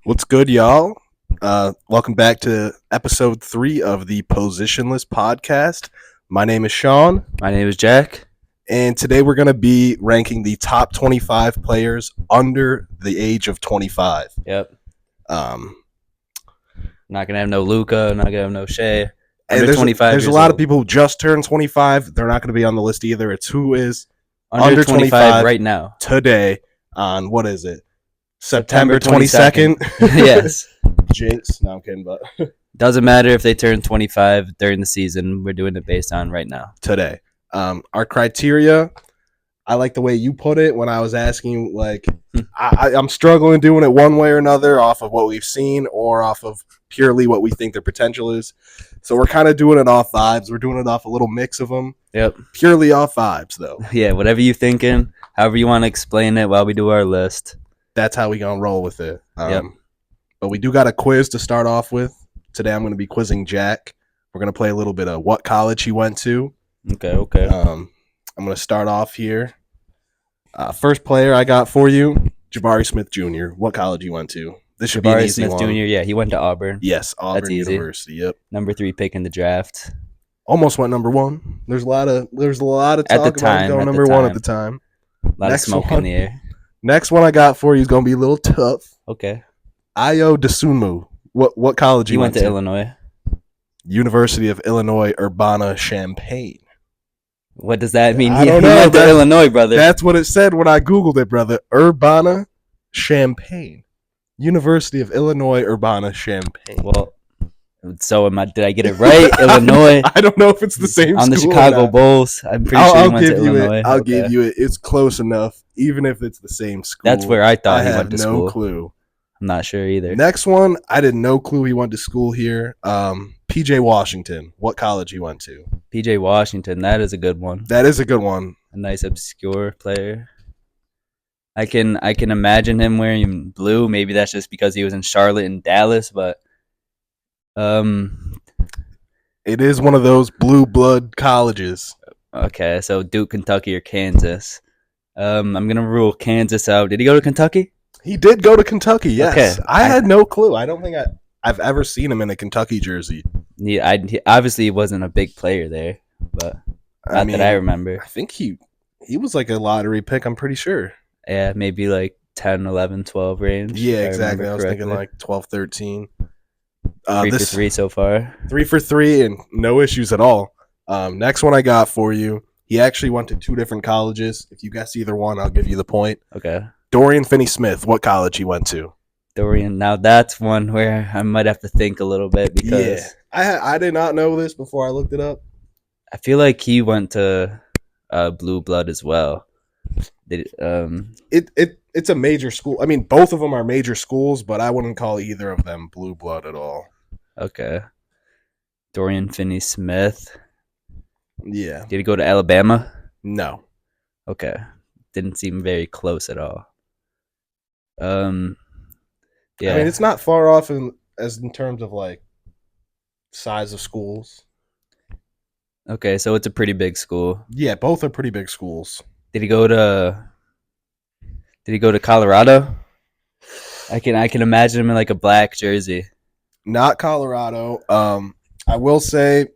What's good, y'all? Welcome back to episode 3 of the Positionless podcast. My name is Shawn. My name is Jack. And today we're going to be ranking the top 25 players under the age of 25. Yep. Um, Not gonna have no Luka. Not gonna have no Shea. and Under 25. there's a years lot old. of people who just turned 25. They're not going to be on the list either. It's who is under 25 right now. today on, what is it? September 22nd. Yes. Jinx. No, I'm kidding, but Doesn't matter if they turn 25 during the season. We're doing it based on right now. today. Our criteria, I like the way you put it when I was asking, like, I'm struggling doing it one way or another off of what we've seen or off of purely what we think their potential is. So we're kind of doing it off vibes. We're doing it off a little mix of them. Yep. Purely off vibes, though. Yeah. Whatever you thinking, however you want to explain it while we do our list. That's how we going to roll with it. Yep. But we do got a quiz to start off with. Today I'm going to be quizzing Jack. We're going to play a little bit of what college he went to. Okay. I'm going to start off here. First player I got for you, Jabari Smith Jr. What college he went to? This should be an Jabari easy Smith one. Jr. Yeah, he went to Auburn. Yes, Auburn easy. University. Yep. Number 3 pick in the draft. Almost went number 1. There's a lot of At the talk about time, going at the number 1 at time. the time. A lot Next of smoke one. in the air. Next one I got for you is going to be a little tough. Okay. Ayo Dosunmu. What college He went to Illinois. University of Illinois Urbana-Champaign. What does that mean? I He don't know. went to Illinois, brother. That's what it said when I Googled it, brother. Urbana-Champaign. University of Illinois Urbana-Champaign. Well, so did I get it right? Illinois. I don't know if it's the same on the school or Chicago not. Bulls. I'm pretty sure he I'll went to give you Illinois. it. I'll Okay. give you it. It's close enough, even if it's the same school. That's where I thought he have went to no school. clue. I'm not sure either. Next one, I did no clue he went to school here. PJ Washington. What college he went to? PJ Washington. That is a good one. That is a good one. A nice obscure player. I can imagine him wearing blue. Maybe that's just because he was in Charlotte and Dallas, but It is one of those blue blood colleges. okay. So Duke, Kentucky, or Kansas. I'm gonna rule Kansas out. Did he go to Kentucky? He did go to Kentucky, yes. Okay. I had no clue. I don't think I've ever seen him in a Kentucky jersey. He obviously wasn't a big player there, but not that I remember. I think he was like a lottery pick, I'm pretty sure. Yeah, maybe like 10, 11, 12 range. Yeah, if I exactly. remember I was thinking correctly. like 12, 13. 3 for 3 so far. 3 for 3 and no issues at all. Next one I got for you. He actually went to 2 different colleges. If you guess either one, I'll give you the point. Okay. Dorian Finney-Smith, what college he went to? Dorian. Now that's one where I might have to think a little bit because I did not know this before I looked it up. I feel like he went to Blue Blood as well. It's a major school. I mean, both of them are major schools, but I wouldn't call either of them blue blood at all. Okay. Dorian Finney-Smith. Yeah. Did he go to Alabama? No. Okay. Didn't seem very close at all. Yeah. I mean, it's not far off in terms of like size of schools. Okay, so it's a pretty big school. Yeah, both are pretty big schools. Did he go to Colorado? I can imagine him in like a black jersey. Not Colorado. I will say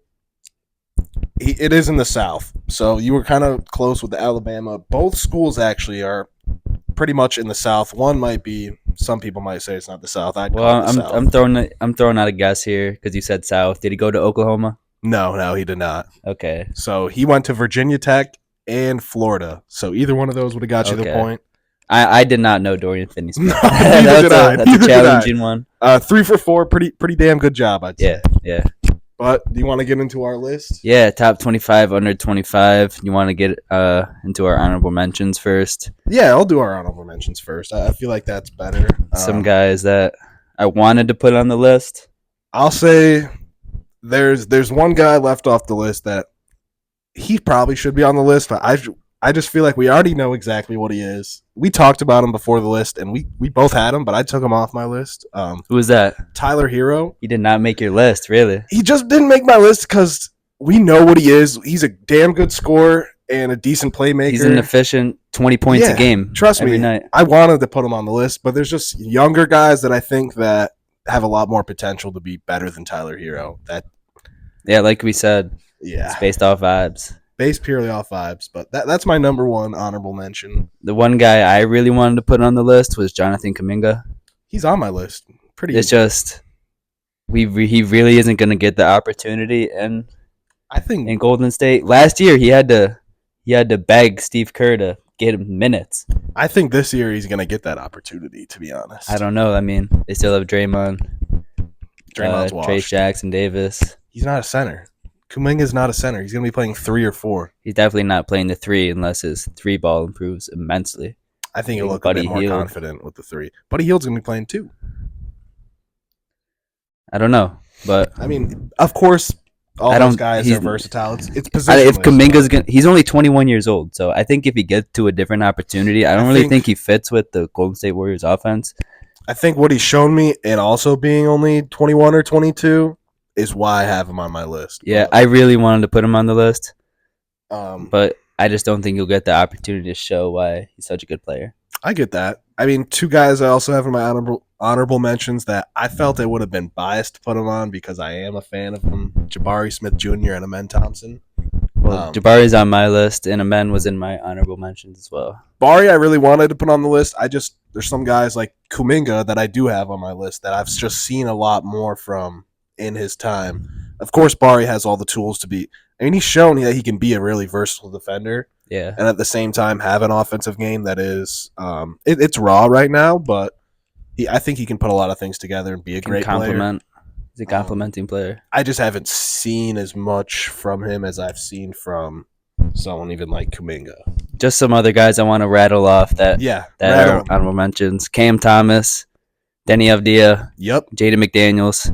it is in the South. So you were kind of close with the Alabama. Both schools actually are pretty much in the South. One might be, some people might say it's not the South. I'm throwing out a guess here because you said South. Did he go to Oklahoma? No, he did not. Okay. So he went to Virginia Tech and Florida. So either one of those would have got you the point. I did not know Dorian Finney-Smith. No, that's a challenging one. 3 for 4, pretty damn good job, I'd say. Yeah. But do you want to get into our list? Yeah, top 25, under 25. You want to get into our honorable mentions first? Yeah, I'll do our honorable mentions first. I feel like that's better. Some guys that I wanted to put on the list. I'll say there's one guy left off the list that he probably should be on the list, but I just feel like we already know exactly what he is. We talked about him before the list, and we both had him, but I took him off my list. Who was that? Tyler Hero. He did not make your list, really. He just didn't make my list because we know what he is. He's a damn good scorer, and a decent playmaker. He's an efficient 20 points a game. Trust every me, night. I wanted to put him on the list, but there's just younger guys that I think that have a lot more potential to be better than Tyler Hero. Like we said, it's based off vibes. Based purely off vibes, but that's my number one honorable mention. The one guy I really wanted to put on the list was Jonathan Kuminga. He's on my list. Pretty. It's just he really isn't going to get the opportunity, and I think in Golden State last year he had to beg Steve Kerr to get him minutes. I think this year he's going to get that opportunity. To be honest, I don't know. I mean, they still have Draymond's Trace Jackson Davis. He's not a center. Kuminga's not a center. He's going to be playing 3 or 4. He's definitely not playing the 3 unless his 3 ball improves immensely. I think he'll look a bit more confident with the 3. Buddy Hield's going to be playing 2. I don't know, but I mean, of course, all those guys are versatile. It's positionless. If Kuminga's he's only 21 years old, so I think if he gets to a different opportunity, I don't really think he fits with the Golden State Warriors offense. I think what he's shown me, and also being only 21 or 22, is why I have him on my list. Yeah, I really wanted to put him on the list, but I just don't think he'll get the opportunity to show why he's such a good player. I get that. I mean, 2 guys I also have in my honorable mentions that I felt I would have been biased to put him on because I am a fan of them: Jabari Smith Jr. and Amen Thompson. Well, Jabari's on my list, and Amen was in my honorable mentions as well. Bari, I really wanted to put on the list. There's some guys like Kuminga that I do have on my list that I've just seen a lot more from in his time. Of course, Bari has all the tools to be. I mean, he's shown that he can be a really versatile defender. Yeah. And at the same time, have an offensive game that is, it's raw right now, but I think he can put a lot of things together and be a great player. He's a complimenting player. I just haven't seen as much from him as I've seen from someone even like Kuminga. Just some other guys I want to rattle off that are honorable mentions: Cam Thomas, Denny Avdia, Jaden McDaniels,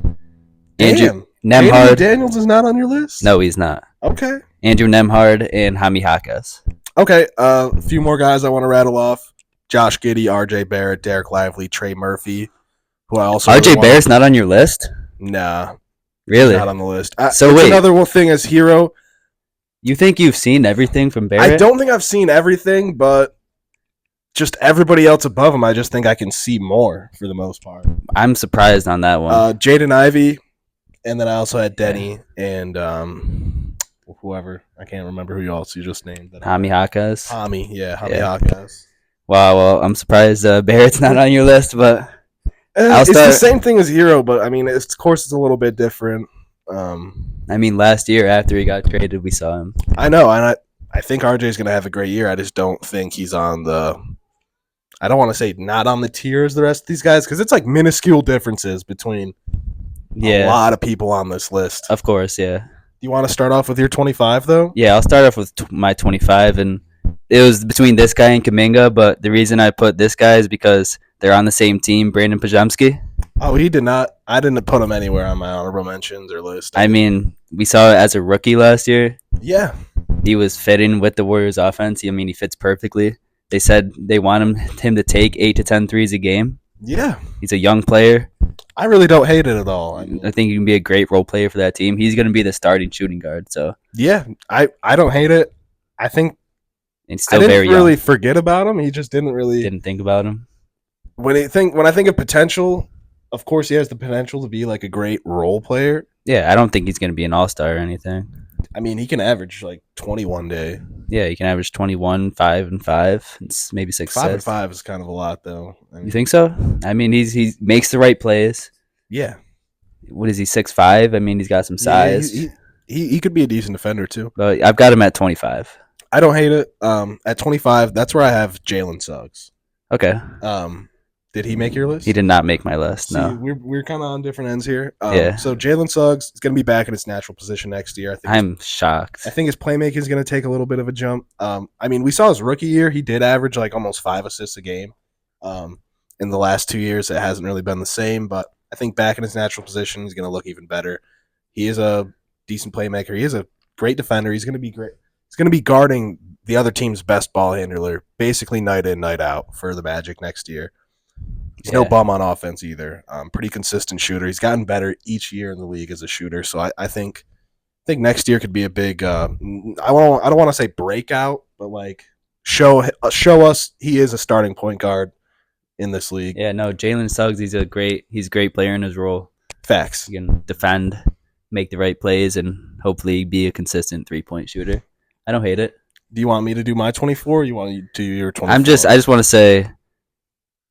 Andrew Nemhard. McDaniels is not on your list? No, he's not. Okay. Andrew Nemhard and Jaime Jaquez. Okay, a few more guys I want to rattle off: Josh Giddey, R.J. Barrett, Derek Lively, Trey Murphy, who I also R.J. Barrett's not on your list? Nah. Really? Not on the list. So wait. Another thing as Hero. You think you've seen everything from Barrett? I don't think I've seen everything, but just everybody else above him, I just think I can see more for the most part. I'm surprised on that one. Jaden Ivey, and then I also had Denny and whoever. I can't remember who else you just named. Jaime Jaquez. Jaime Jaquez. Wow, well, I'm surprised Barrett's not on your list, but it's the same thing as Hero, but I mean, of course, it's a little bit different. I mean, last year after he got traded, we saw him. I know, and I think RJ's going to have a great year. I just don't think he's on the. I don't want to say not on the tier as the rest of these guys because it's like minuscule differences between a lot of people on this list. Of course, yeah. Do you want to start off with your 25 though? Yeah, I'll start off with my 25, and it was between this guy and Kuminga, but the reason I put this guy is because they're on the same team, Brandon Pajemski. Oh, he did not. I didn't put him anywhere on my honorable mentions or list. I mean, we saw it as a rookie last year. Yeah. He was fitting with the Warriors offense. I mean, he fits perfectly. They said they want him to take 8 to 10 threes a game. Yeah. He's a young player. I really don't hate it at all. I think he can be a great role player for that team. He's going to be the starting shooting guard. So yeah, I don't hate it. I think he's still I very didn't really forget about him. He just didn't think about him. When I think of potential, of course, he has the potential to be like a great role player. Yeah, I don't think he's going to be an all-star or anything. I mean, he can average like 21 day. Yeah, he can average 21, 5 and 5. It's maybe 6. 5 and 5 is kind of a lot, though. I mean, you think so? I mean, he makes the right plays. Yeah. What is he, 6'5"? I mean, he's got some size. Yeah, he could be a decent defender too. But I've got him at 25. I don't hate it. At 25, that's where I have Jalen Suggs. Okay. Did he make your list? He did not make my list. No. We're kind of on different ends here. Yeah. So Jalen Suggs is going to be back in his natural position next year. I'm shocked. I think his playmaking is going to take a little bit of a jump. I mean, we saw his rookie year. He did average like almost 5 assists a game. In the last 2 years, it hasn't really been the same. But I think back in his natural position, he's going to look even better. He is a decent playmaker. He is a great defender. He's going to be great. He's going to be guarding the other team's best ball handler basically night in, night out for the Magic next year. He's no bum on offense either. Pretty consistent shooter. He's gotten better each year in the league as a shooter. So I think think next year could be a big. I don't want to say breakout, but like show us he is a starting point guard in this league. Yeah, no, Jalen Suggs, he's a great player in his role. Facts. He can defend, make the right plays, and hopefully be a consistent 3-point shooter. I don't hate it. Do you want me to do my 24? Or you want to do your 24? I just want to say,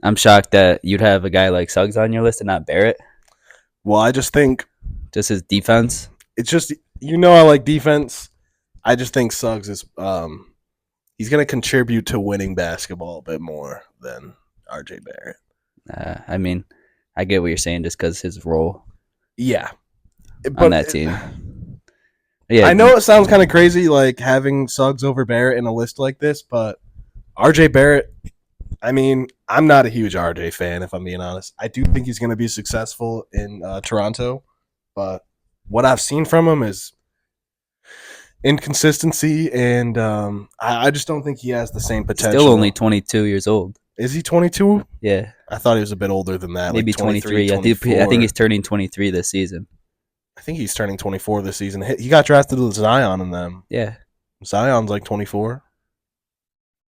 I'm shocked that you'd have a guy like Suggs on your list and not Barrett. Well, I just think just his defense. It's just I like defense. I just think Suggs is he's going to contribute to winning basketball a bit more than RJ Barrett. I mean, I get what you're saying just because his role. Yeah, on that team. Yeah, I know it sounds kind of crazy, like having Suggs over Barrett in a list like this, but RJ Barrett. I mean, I'm not a huge RJ fan, if I'm being honest. I do think he's going to be successful in Toronto, but what I've seen from him is inconsistency, and I just don't think he has the same potential. Still only 22 years old. Is he 22? Yeah. I thought he was a bit older than that. Maybe like 23. I think he's turning 23 this season. I think he's turning 24 this season. He got drafted with Zion in them. Yeah. Zion's like 24.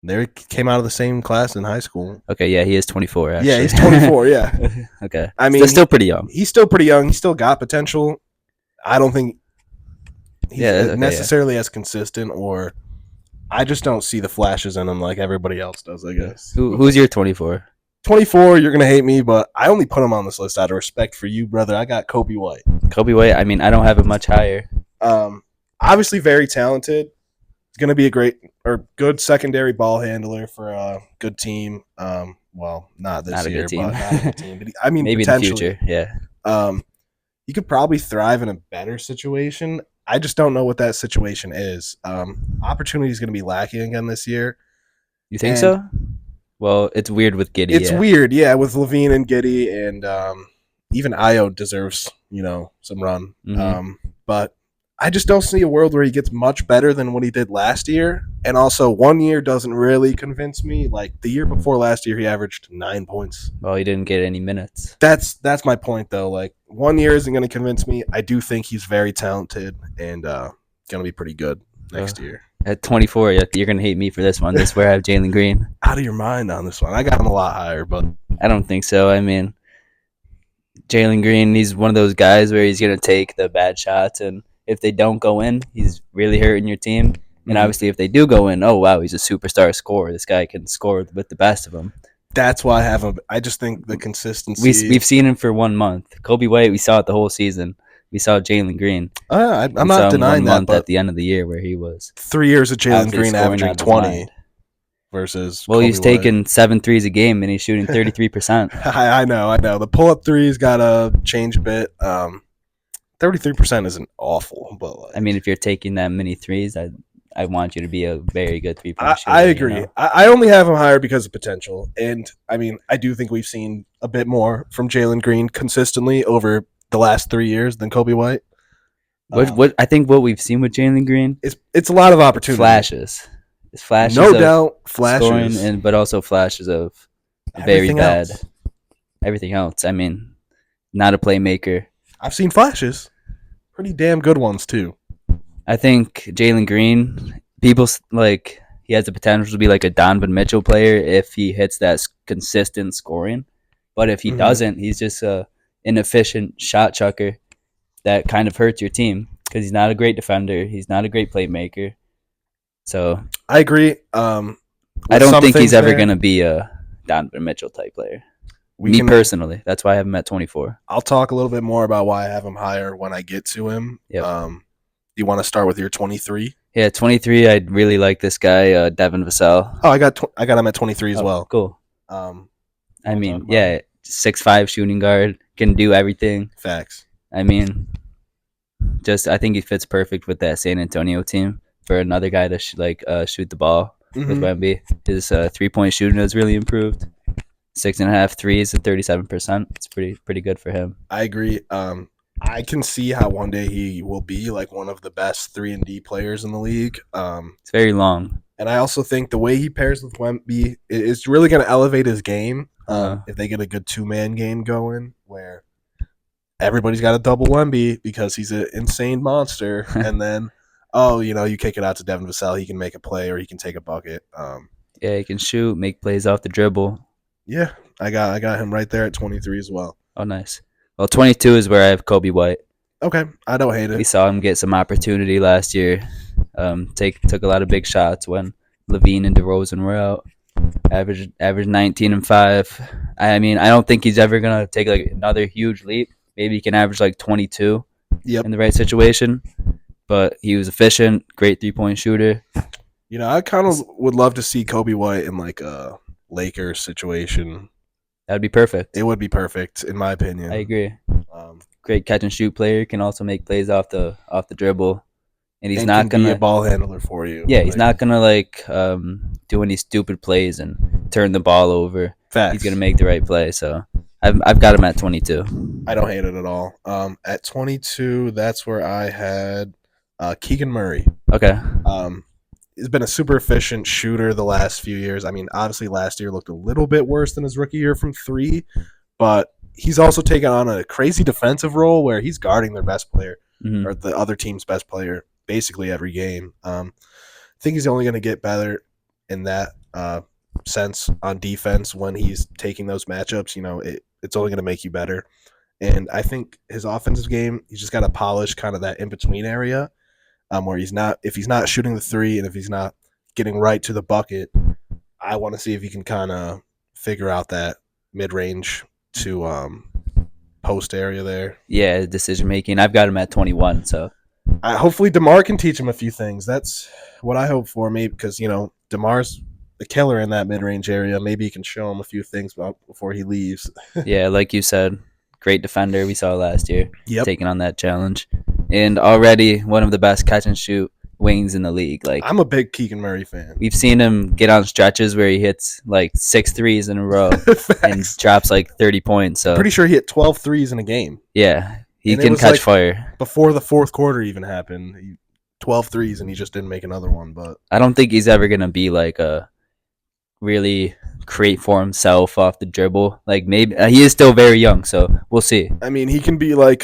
They came out of the same class in high school. Okay, yeah, he is 24, actually. Yeah, he's 24, yeah. Okay. I mean, still pretty young. He's still pretty young. He's still got potential. I don't think he's necessarily as consistent, or I just don't see the flashes in him like everybody else does, I guess. Who's your 24? 24, you're going to hate me, but I only put him on this list out of respect for you, brother. I got Kobe White. Kobe White, I mean, I don't have him much higher. Obviously very talented. He's going to be a good secondary ball handler for a good team. Well, not this year, but not a good team. But I mean, maybe in the future, yeah. He could probably thrive in a better situation. I just don't know what that situation is. Opportunity is going to be lacking again this year. You think so? Well, it's weird with Giddey. It's weird, yeah, with Levine and Giddey, and even Io deserves, some run. Mm-hmm. But I just don't see a world where he gets much better than what he did last year. And also, 1 year doesn't really convince me. Like the year before last year, he averaged 9 points. Well, he didn't get any minutes. That's my point, though. Like 1 year isn't going to convince me. I do think he's very talented and going to be pretty good next year. At 24, you're going to hate me for this one. This is where I have Jalen Green. Out of your mind on this one. I got him a lot higher, but I don't think so. I mean, Jalen Green, he's one of those guys where he's going to take the bad shots, and if they don't go in, he's really hurting your team. And obviously, if they do go in, oh, wow, he's a superstar scorer. This guy can score with the best of them. That's why I have him. I just think the consistency. We've seen him for 1 month. Kobe White, we saw it the whole season. We saw Jalen Green. I'm not denying that. But at the end of the year, where he was 3 years of Jalen Green averaging 20 versus. Well, he's taking 7 threes a game and he's shooting 33%. I know. The pull-up threes got to change a bit. 33% isn't awful, but I mean, if you're taking that many threes, I want you to be a very good 3-point shooter. I agree. I only have him higher because of potential, and I mean, I do think we've seen a bit more from Jalen Green consistently over the last 3 years than Kobe White. What I think what we've seen with Jalen Green it's a lot of opportunity. Flashes. It's flashes. No doubt, flashes, scoring, but also flashes of very bad. Everything else. I mean, not a playmaker. I've seen flashes, pretty damn good ones too. I think Jalen Green, people like he has the potential to be like a Donovan Mitchell player if he hits that consistent scoring. But if he doesn't, he's just a inefficient shot chucker that kind of hurts your team because he's not a great defender. He's not a great playmaker. So I agree. I don't think he's ever going to be a Donovan Mitchell type player. Personally, that's why I have him at 24. I'll talk a little bit more about why I have him higher when I get to him. Yep. You want to start with your 23? Yeah, 23. I really like this guy, Devin Vassell. Oh, I got him at 23 as well. Cool. I mean, yeah, 6'5" shooting guard, can do everything. Facts. I mean, I think he fits perfect with that San Antonio team for another guy to shoot the ball with Wemby. His 3-point shooting has really improved. 6.5 threes at 37%. It's pretty good for him. I agree. I can see how one day he will be like one of the best 3-and-D players in the league. It's very long. And I also think the way he pairs with Wemby is really going to elevate his game if they get a good 2-man game going where everybody's got to double Wemby because he's an insane monster. And then, you kick it out to Devin Vassell. He can make a play or he can take a bucket. Yeah, he can shoot, make plays off the dribble. Yeah, I got him right there at 23 as well. Oh, nice. Well, 22 is where I have Kobe White. Okay, I don't hate We it. saw him get some opportunity last year. Took a lot of big shots when Levine and DeRozan were out. Average 19 and 5. I mean, I don't think he's ever gonna take like another huge leap. Maybe he can average like 22 Yep. in the right situation. But he was efficient, great 3-point shooter. I kind of would love to see Kobe White in like a Lakers situation. That'd be perfect. It would be perfect, in my opinion. I agree. Um, Great catch and shoot player. Can also make plays off the dribble, and he's and not can gonna be a ball handler for you. Yeah, he's not gonna do any stupid plays and turn the ball over. Facts. He's gonna make the right play. So I've got him at 22. I don't hate it at all. At 22, that's where I had Keegan Murray. Okay. He's been a super efficient shooter the last few years. I mean, obviously last year looked a little bit worse than his rookie year from 3, but he's also taken on a crazy defensive role where he's guarding their best player or the other team's best player basically every game. I think he's only going to get better in that sense on defense when he's taking those matchups. It's only going to make you better. And I think his offensive game, he's just got to polish kind of that in-between area where if he's not shooting the 3 and if he's not getting right to the bucket, I want to see if he can kind of figure out that mid-range to post area there. Yeah, decision making. I've got him at 21. So hopefully DeMar can teach him a few things. That's what I hope for, maybe because DeMar's a killer in that mid-range area. Maybe he can show him a few things before he leaves. Yeah, like you said, great defender we saw last year. Yep. Taking on that challenge, and already one of the best catch and shoot wings in the league. Like, I'm a big Keegan Murray fan. We've seen him get on stretches where he hits like 6 threes in a row and drops like 30 points. So pretty sure he hit 12 threes in a game. Yeah, he can catch fire. Before the fourth quarter even happened, 12 threes and he just didn't make another one. But I don't think he's ever gonna be like a really create for himself off the dribble. Like maybe he is still very young, so we'll see. I mean, he can be like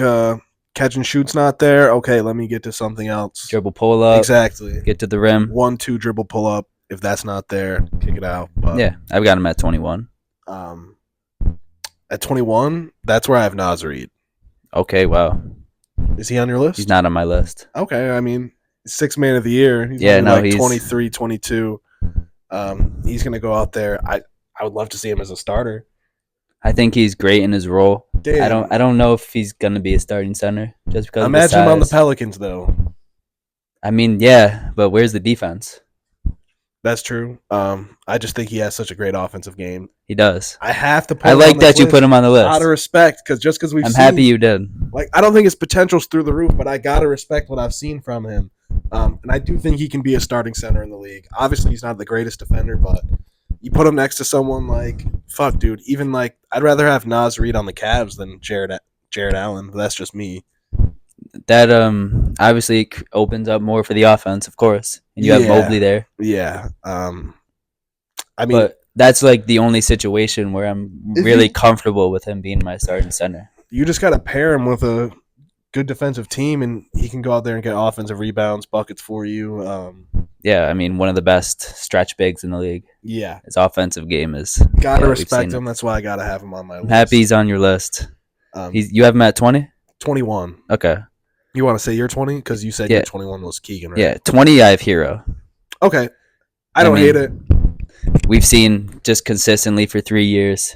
catch and shoot's not there. Okay, let me get to something else. Dribble pull up. Exactly. Get to the rim. 1-2 dribble pull up. If that's not there, kick it out. But, yeah, I've got him at 21. At 21, that's where I have Naz Reid. Okay, wow. Is he on your list? He's not on my list. Okay, I mean, 6th man of the year. He's he's 23, 22. He's going to go out there. I would love to see him as a starter. I think he's great in his role. Damn. I don't know if he's going to be a starting center just because imagine of him on the Pelicans, though. I mean, yeah, but where's the defense? That's true. I just think he has such a great offensive game. He does. I have to put I him like on that this you list put him on the list. out of respect, because just because I'm happy you did. Like, I don't think his potential's through the roof, but I gotta respect what I've seen from him. And I do think he can be a starting center in the league. Obviously, he's not the greatest defender, but you put him next to someone like, fuck, dude. Even like, I'd rather have Naz Reid on the Cavs than Jared Allen. But that's just me. That obviously opens up more for the offense, of course, and you have Mobley there. Yeah. I mean, but that's like the only situation where I'm really comfortable with him being my starting center. You just got to pair him with a good defensive team, and he can go out there and get offensive rebounds, buckets for you. Yeah, I mean, one of the best stretch bigs in the league. Yeah. His offensive game is... Gotta respect him. That's why I got to have him on my list. I'm happy he's on your list. You have him at 20? 21. Okay. You want to say you're 20? Because you said your 21 was Keegan, right? Yeah, 20 I have Hero. Okay. I don't hate it. We've seen just consistently for 3 years.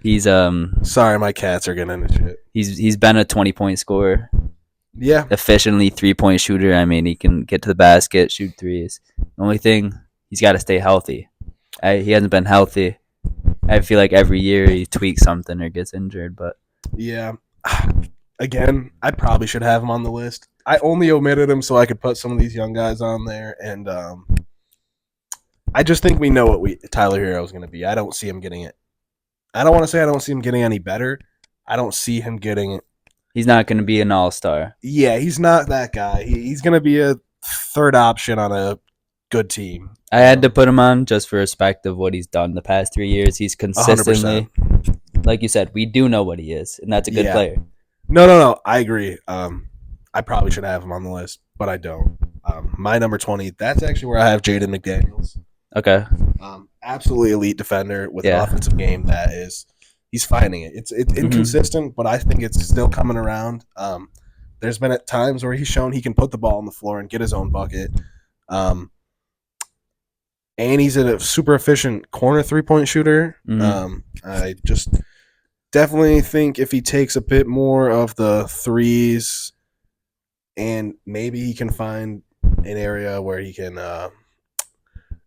He's sorry, my cats are getting into shit. He's been a 20-point scorer. Yeah. Efficiently 3-point shooter. I mean, he can get to the basket, shoot threes. The only thing, he's got to stay healthy. He hasn't been healthy. I feel like every year he tweaks something or gets injured, but yeah. Again, I probably should have him on the list. I only omitted him so I could put some of these young guys on there, and I just think we know what Tyler Hero is going to be. I don't see him getting it. I don't want to say I don't see him getting any better. I don't see him getting it. He's not going to be an all-star. Yeah, he's not that guy. He's going to be a third option on a good team. I had to put him on just for respect of what he's done the past 3 years. He's consistently like you said, we do know what he is, and that's a good Yeah. player. No. I agree. I probably should have him on the list, but I don't. My number 20, that's actually where I have Jaden McDaniels. Okay. Absolutely elite defender with an Yeah. offensive game that is, he's finding it. It's inconsistent, but I think it's still coming around. There's been at times where he's shown he can put the ball on the floor and get his own bucket. And he's a super efficient corner 3-point shooter. I just definitely think if he takes a bit more of the threes, and maybe he can find an area where he can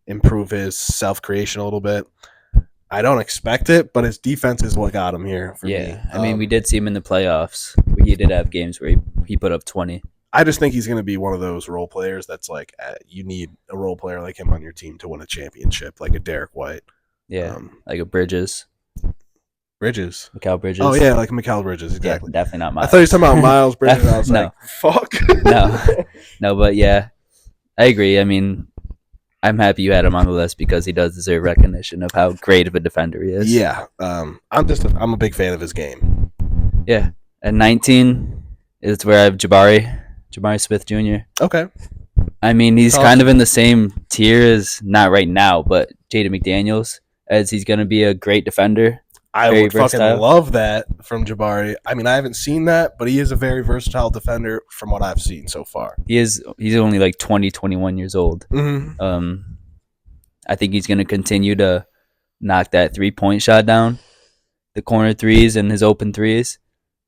improve his self-creation a little bit. I don't expect it, but his defense is what got him here for me. I mean, we did see him in the playoffs. He did have games where he put up 20. I just think he's going to be one of those role players that's like, you need a role player like him on your team to win a championship, like a Derek White. Yeah, like a Bridges. Mikal Bridges. Oh, yeah, like Mikal Bridges, exactly. Yeah, definitely not Miles. I thought you were talking about Miles Bridges. I was like, fuck. No, but yeah, I agree. I mean, I'm happy you had him on the list because he does deserve recognition of how great of a defender he is. Yeah, I'm a big fan of his game. Yeah, at 19 is where I have Jabari Smith Jr. Okay. I mean, he's kind of in the same tier as, not right now, but Jaden McDaniels, as he's going to be a great defender. I would fucking love that from Jabari. I mean, I haven't seen that, but he is a very versatile defender from what I've seen so far. He's only like 20, 21 years old. Mm-hmm. I think he's going to continue to knock that 3-point shot down, the corner threes and his open threes.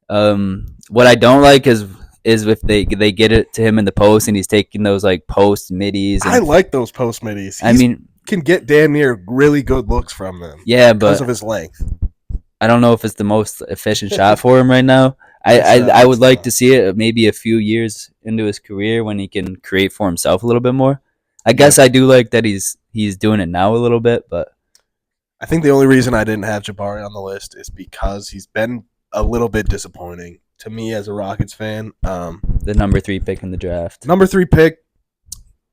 What I don't like is if they get it to him in the post and he's taking those like post middies. I like those post middies. I mean, can get damn near really good looks from them. Yeah, because of his length. I don't know if it's the most efficient shot for him right now. I would like to see it maybe a few years into his career when he can create for himself a little bit more. I guess I do like that he's doing it now a little bit, but I think the only reason I didn't have Jabari on the list is because he's been a little bit disappointing to me as a Rockets fan. The number 3 pick in the draft. Number 3 pick.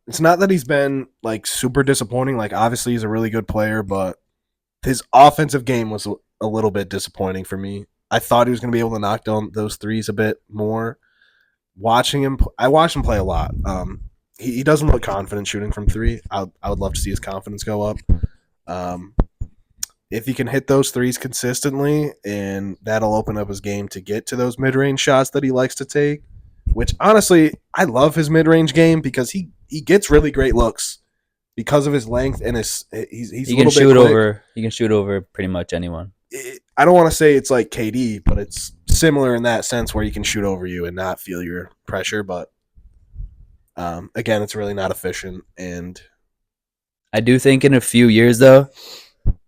It's not that he's been like super disappointing. Like obviously he's a really good player, but his offensive game was a little bit disappointing for me. I thought he was going to be able to knock down those threes a bit more. I watched him play a lot. He doesn't look confident shooting from 3. I would love to see his confidence go up. If he can hit those threes consistently, and that'll open up his game to get to those mid-range shots that he likes to take, which honestly, I love his mid-range game because he gets really great looks because of his length and he's he can shoot over. He can shoot over pretty much anyone. I don't want to say it's like KD, but it's similar in that sense where he can shoot over you and not feel your pressure. But again, it's really not efficient. And I do think in a few years, though,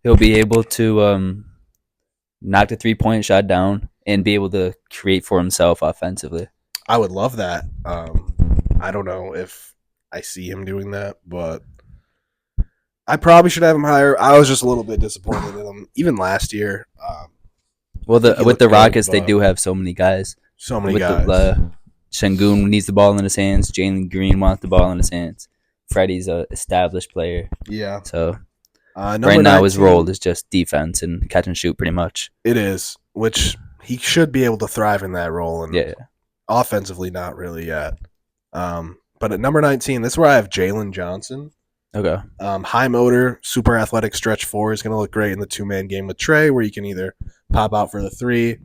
he'll be able to knock the 3-point shot down and be able to create for himself offensively. I would love that. I don't know if I see him doing that, but I probably should have him higher. I was just a little bit disappointed in him, even last year. Well, with the Rockets, they do have so many guys. So many guys. Şengün needs the ball in his hands. Jalen Green wants the ball in his hands. Freddie's an established player. Yeah. So right 19, now his role is just defense and catch and shoot pretty much. It is, which he should be able to thrive in that role. And yeah. Offensively, not really yet. But at number 19, this is where I have Jalen Johnson. Okay. High motor, super athletic stretch 4 is going to look great in the 2-man game with Trey, where you can either pop out for the 3,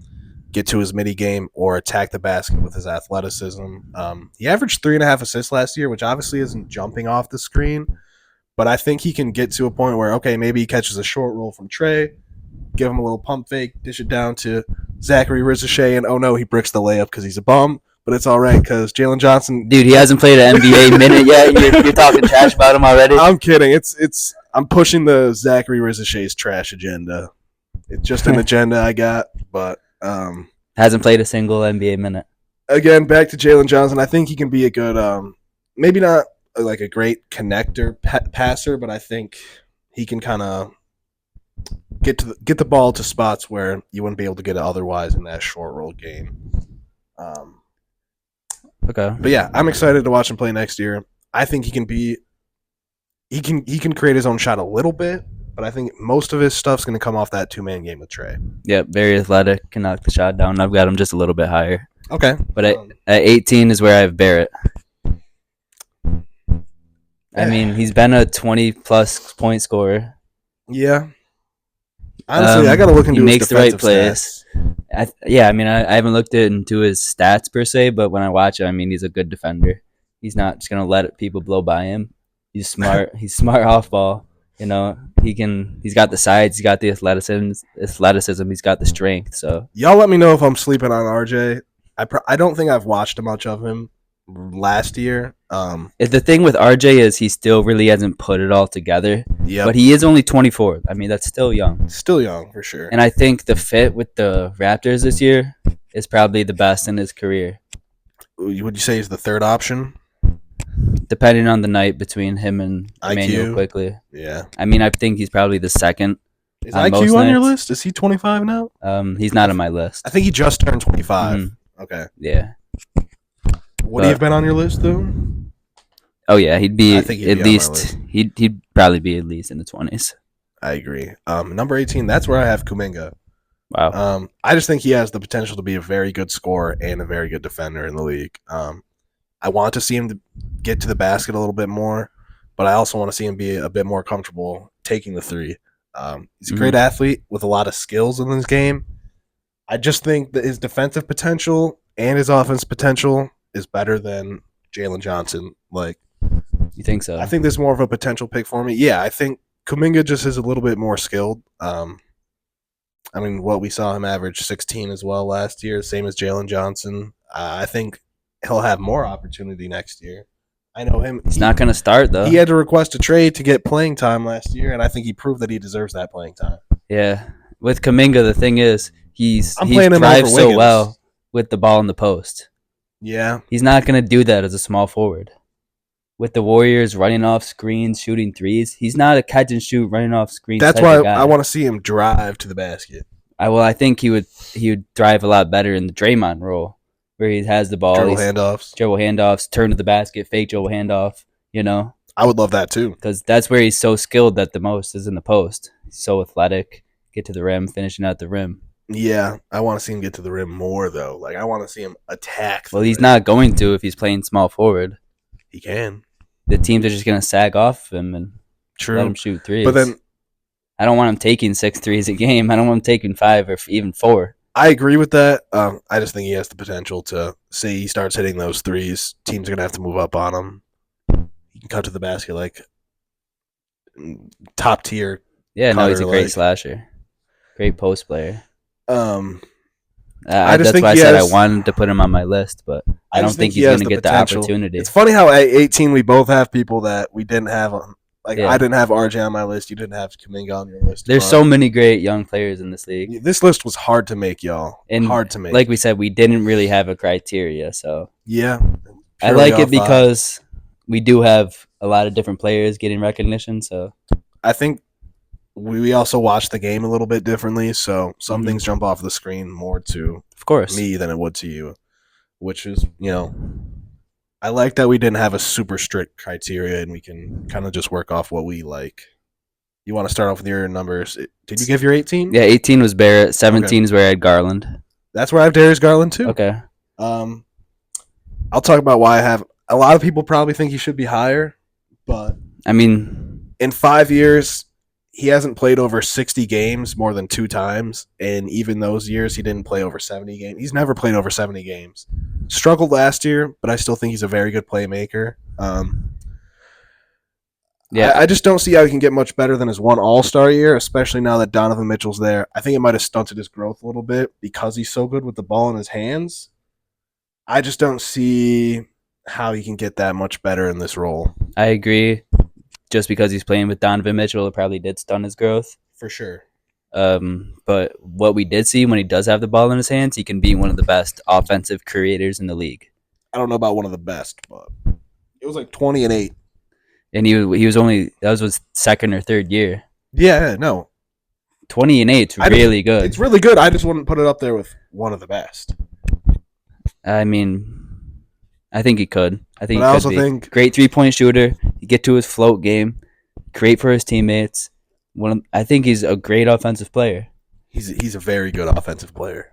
get to his midi game, or attack the basket with his athleticism. He averaged 3.5 assists last year, which obviously isn't jumping off the screen, but I think he can get to a point where, okay, maybe he catches a short roll from Trey, give him a little pump fake, dish it down to Zachary Ricochet, and oh no, he bricks the layup because he's a bum. But it's all right because Jalen Johnson, dude, he hasn't played an NBA minute yet. You're talking trash about him already. I'm kidding. I'm pushing the Zachary Ricochet's trash agenda. It's just an agenda I got, but hasn't played a single NBA minute. Again, back to Jalen Johnson. I think he can be a good, maybe not like a great connector passer, but I think he can kind of get the ball to spots where you wouldn't be able to get it otherwise in that short roll game. Okay. But yeah, I'm excited to watch him play next year. I think he can create his own shot a little bit, but I think most of his stuff's going to come off that 2-man game with Trey. Yep, very athletic, can knock the shot down. I've got him just a little bit higher. Okay. But at 18 is where I have Barrett. I mean, he's been a 20-plus point scorer. Yeah. Honestly, I got to look into his defensive stats. I mean, I haven't looked into his stats per se, but when I watch him, I mean, he's a good defender. He's not just going to let people blow by him. He's smart. He's smart off ball. You know, he's got the sides. He's got the athleticism. He's got the strength. So y'all let me know if I'm sleeping on RJ. I don't think I've watched much of him last year. The thing with RJ is he still really hasn't put it all together. Yeah, but he is only 24. I mean, that's still young. Still young for sure. And I think the fit with the Raptors this year is probably the best in his career. Would you say he's the third option? Depending on the night between him and Emmanuel Quickly. Yeah. I mean, I think he's probably the second. Is IQ on your list? Is he 25 now? He's not on my list. I think he just turned 25. Mm-hmm. Okay. Yeah. Would he have been on your list though? Oh yeah, he'd be at least. He'd probably be at least in the 20s. I agree. Number 18. That's where I have Kuminga. Wow. I just think he has the potential to be a very good scorer and a very good defender in the league. I want to see him to get to the basket a little bit more, but I also want to see him be a bit more comfortable taking the three. He's a great athlete with a lot of skills in this game. I just think that his defensive potential and his offense potential is better than Jalen Johnson. Like, you think so? I think there's more of a potential pick for me. Yeah, I think Kuminga just is a little bit more skilled. I mean, what we saw him average 16 as well last year, same as Jalen Johnson. I think he'll have more opportunity next year. I know him. He's not going to start, though. He had to request a trade to get playing time last year, and I think he proved that he deserves that playing time. Yeah. With Kuminga, the thing is, he thrives so well with the ball in the post. Yeah. He's not going to do that as a small forward. With the Warriors running off screens, shooting threes, he's not a catch and shoot running off screens. That's why I want to see him drive to the basket. I think he would drive a lot better in the Draymond role, where he has the ball, dribble handoffs, turn to the basket, fake dribble handoff. You know, I would love that too, because that's where he's so skilled that the most is in the post. He's so athletic, get to the rim, finishing at the rim. Yeah, I want to see him get to the rim more though. Like I want to see him attack. Well, he's not going to if he's playing small forward. He can. The teams are just going to sag off him and let him shoot threes. But then I don't want him taking 6 threes a game. I don't want him taking 5 or even 4. I agree with that. I just think he has the potential to say he starts hitting those threes. Teams are going to have to move up on him. He can cut to the basket like top tier. Yeah, no, he's a great slasher. Great post player. That's why I said I wanted to put him on my list, but I don't think he's going to get the opportunity. It's funny how at 18 we both have people that we didn't have on. I didn't have RJ on my list. You didn't have Kuminga on your list. There's so many great young players in this league. This list was hard to make, y'all. Hard to make. Like we said, we didn't really have a criteria, so yeah. I like it because we do have a lot of different players getting recognition. So I think we also watch the game a little bit differently, so some things jump off the screen more to, of course, me than it would to you, which is, I like that we didn't have a super strict criteria and we can kind of just work off what we like. You want to start off with your numbers? Did you give your 18? Yeah, 18 was Barrett. 17 is where I had Garland. That's where I have Darius Garland too. Okay. I'll talk about why I have. A lot of people probably think he should be higher, but I mean, in 5 years, he hasn't played over 60 games more than 2 times, and even those years, he didn't play over 70 games. He's never played over 70 games. Struggled last year, but I still think he's a very good playmaker. Yeah, I just don't see how he can get much better than his one All-Star year, especially now that Donovan Mitchell's there. I think it might have stunted his growth a little bit because he's so good with the ball in his hands. I just don't see how he can get that much better in this role. I agree. Just because he's playing with Donovan Mitchell, it probably did stunt his growth. For sure. But what we did see when he does have the ball in his hands, he can be one of the best offensive creators in the league. I don't know about one of the best, but it was like 20 and 8. And he was only, that was his second or third year. Yeah, no. 20 and 8 is really good. It's really good. I just wouldn't put it up there with one of the best. I mean, I think he could. I think but he could be. Great 3-point shooter. He get to his float game, create for his teammates. I think he's a great offensive player. He's a very good offensive player.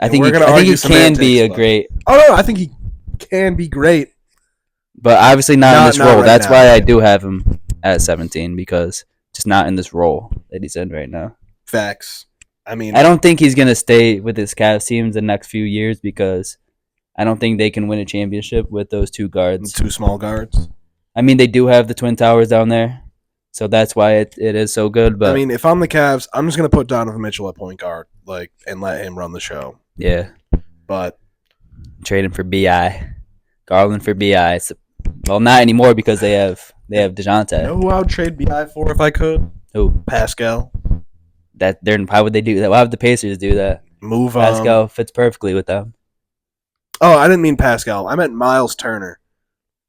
I And think we're he, gonna I think argue he can be semantics, a but- great, Oh no, I think he can be great. but obviously not in this Not role. right That's now, why I yeah. do have him at 17 because just not in this role that he's in right now. Facts. I mean, I don't think he's gonna stay with his Cavs teams the next few years because I don't think they can win a championship with those two guards. two small guards. I mean, they do have the Twin Towers down there, so that's why it is so good. But I mean, if I'm the Cavs, I'm just gonna put Donovan Mitchell at point guard, and let him run the show. yeah, But trade him for Bi, Garland for Bi. Well, not anymore because they have DeJounte. you know who I would trade Bi for if I could? Who? Pascal. Why would they do that? Why would the Pacers do that? Move Pascal fits perfectly with them. Oh, I didn't mean Pascal. I meant Miles Turner,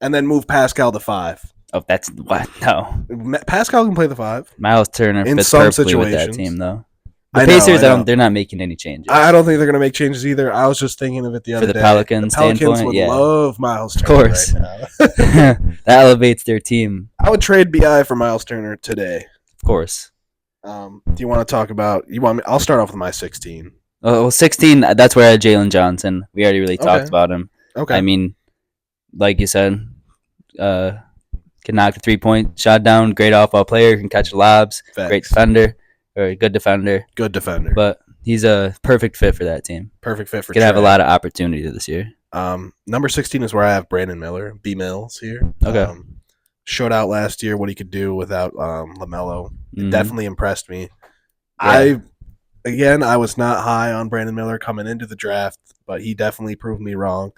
and then move Pascal to 5. Oh, that's what? No, Pascal can play the 5. Miles Turner In fits some perfectly with that situations. team, though. The I know, Pacers, I know. they're not making any changes. I don't think they're going to make changes either. I was just thinking of it the other the day. Pelicans The Pelicans standpoint, would yeah. love Miles Turner course. right now. That elevates their team, I would trade Bi for Miles Turner today. of course. Do you want to talk about? You want me? I'll start off with my 16. Well, 16. That's where I had Jalen Johnson. We already really talked Okay. about him. Okay. I mean, like you said, can knock a 3-point shot down. Great off-ball player. Can catch lobs. Facts. Great defender or a good defender. Good defender. But he's a perfect fit for that team. Perfect fit for. Could have a Trey. lot of opportunity this year. Number 16 is where I have Brandon Miller, B Mills here. Okay. Showed out last year what he could do without LaMelo. Mhm. Definitely impressed me. Yeah. I was not high on Brandon Miller coming into the draft, but he definitely proved me wrong.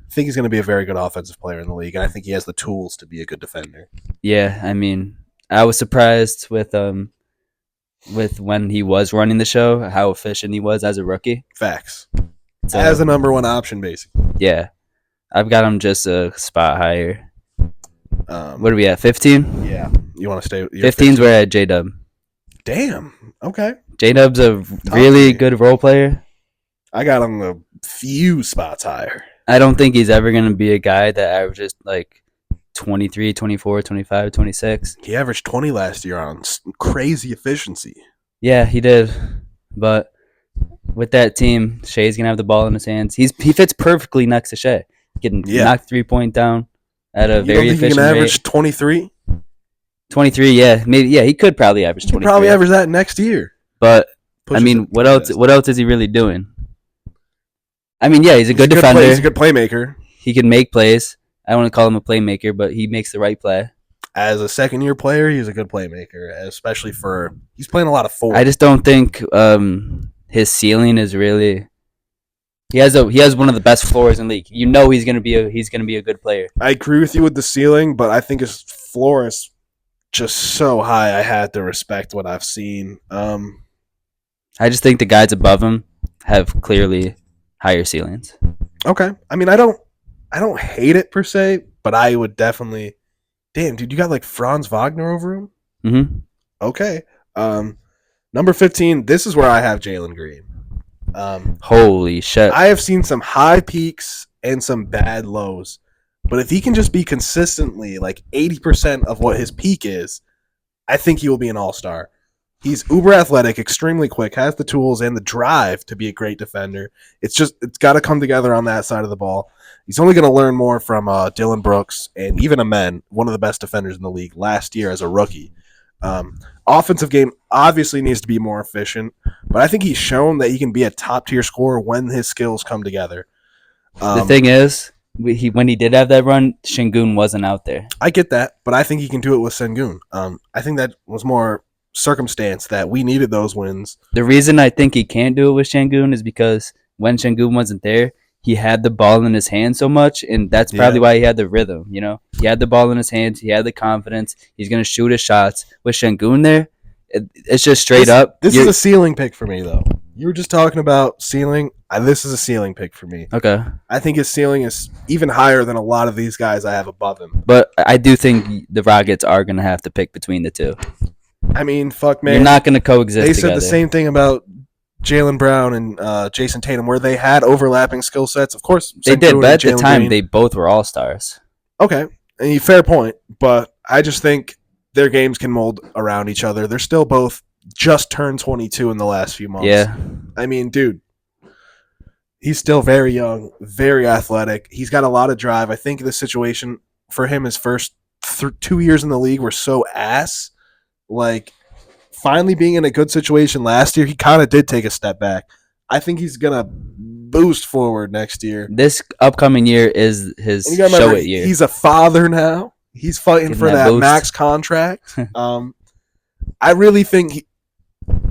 I think he's going to be a very good offensive player in the league, and I think he has the tools to be a good defender. Yeah, I mean, I was surprised with when he was running the show, how efficient he was as a rookie. Facts. So, As a number one option, basically. yeah, I've got him just a spot higher. What are we at? 15? Yeah. You want to stay? 15's where I had J Dub. Damn. Okay. J Dub's a really good role player. I got him a few spots higher. I don't think he's ever going to be a guy that averages like 23, 24, 25, 26. He averaged 20 last year on crazy efficiency. Yeah, he did. But with that team, Shea's going to have the ball in his hands. He fits perfectly next to Shea. He can knock 3-point down at a very efficient rate. He can average 23? 23, yeah. Maybe, yeah, he could probably average 23. He could probably average that next year. But, I mean, what else is he really doing? I mean, yeah, he's a good defender. He's a good playmaker. He can make plays. I don't want to call him a playmaker, but he makes the right play. As a second-year player, he's a good playmaker, especially he's playing a lot of 4. I just don't think his ceiling is really. He has one of the best floors in the league. You know he's gonna be a good player. I agree with you with the ceiling, but I think his floor is just so high. I had to respect what I've seen. I just think the guys above him have clearly higher ceilings. Okay, I mean I don't hate it per se, but I would definitely. Damn, dude, you got like Franz Wagner over him. Mm-hmm. Okay. Number 15. This is where I have Jalen Green. Holy shit! I have seen some high peaks and some bad lows, but if he can just be consistently like 80% of what his peak is, I think he will be an all-star. He's uber athletic, extremely quick, has the tools and the drive to be a great defender. It's got to come together on that side of the ball. He's only going to learn more from Dylan Brooks and even Amen, one of the best defenders in the league last year as a rookie. Offensive game obviously needs to be more efficient, but I think he's shown that he can be a top-tier scorer when his skills come together. The thing is, when he did have that run, Şengün wasn't out there. I get that, but I think he can do it with Şengün. I think that was more circumstance that we needed those wins. The reason I think he can't do it with Şengün is because when Şengün wasn't there, he had the ball in his hand so much, and that's probably why he had the rhythm. You know, he had the ball in his hands, he had the confidence. He's gonna shoot his shots with Şengün there. It's just straight up. This is a ceiling pick for me, though. You were just talking about ceiling. This is a ceiling pick for me. Okay. I think his ceiling is even higher than a lot of these guys I have above him. But I do think the Rockets are gonna have to pick between the two. I mean, fuck, man. You're not gonna coexist. They together. said the same thing about Jaylen Brown and Jason Tatum, where they had overlapping skill sets. Of course, they did, but at the time, Green. they both were all-stars. Okay, fair point. But I just think their games can mold around each other. They're still both just turned 22 in the last few months. Yeah. I mean, dude, he's still very young, very athletic. He's got a lot of drive. I think the situation for him, his first 2 years in the league were so ass. Like, finally being in a good situation last year, he kind of did take a step back. I think he's going to boost forward next year. This upcoming year is his remember, show it year. He's a father now. He's fighting Getting for that that boost. max contract. I really think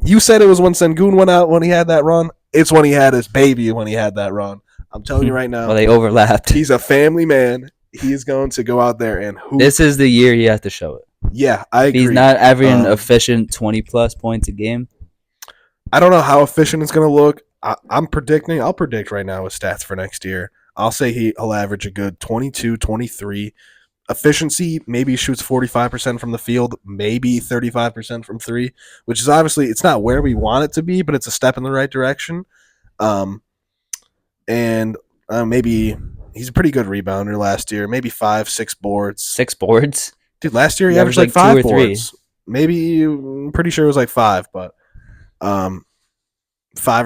you said it was when Sengun went out when he had that run. It's when he had his baby when he had that run. I'm telling you right now. Well, they overlapped. He's a family man. He's going to go out there and hoop. This is the year he has to show it. Yeah, I agree. He's not averaging efficient 20-plus points a game. I don't know how efficient it's going to look. I'll predict right now his stats for next year. I'll say he'll average a good 22, 23. Efficiency, maybe he shoots 45% from the field, maybe 35% from three, which is obviously, it's not where we want it to be, but it's a step in the right direction. Maybe he's a pretty good rebounder last year, maybe 5-6 boards. 6 boards? Dude, last year he averaged like 5 boards. Maybe, I'm pretty sure it was like 5, but 5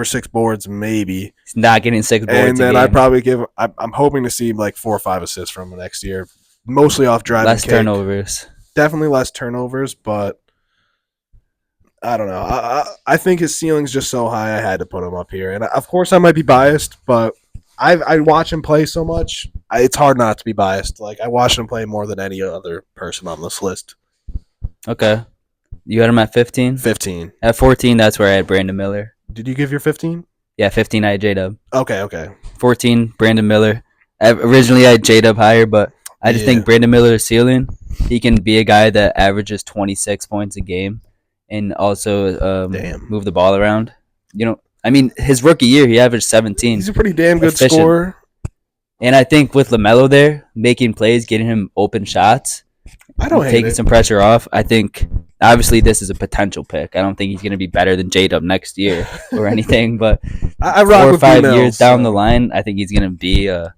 or 6 boards, maybe. He's not getting 6 boards. And then I'd probably I'm hoping to see like 4 or 5 assists from him next year. Mostly off driving. Less turnovers. Definitely less turnovers, but I don't know. I think his ceiling's just so high I had to put him up here. And of course I might be biased, but I watch him play so much. It's hard not to be biased. Like, I watch him play more than any other person on this list. Okay. You had him at 15? 15. At 14, that's where I had Brandon Miller. Did you give your 15? Yeah, 15 I had J-Dub. Okay. 14, Brandon Miller. Originally I had J-Dub higher, but I just think Brandon Miller's ceiling, he can be a guy that averages 26 points a game and also move the ball around. You know, I mean, his rookie year, he averaged 17. He's a pretty damn good scorer. And I think with LaMelo there, making plays, getting him open shots, taking some pressure off, I think obviously this is a potential pick. I don't think he's going to be better than J-Dub next year or anything, but I 4 or 5 years down the line, I think he's going to be a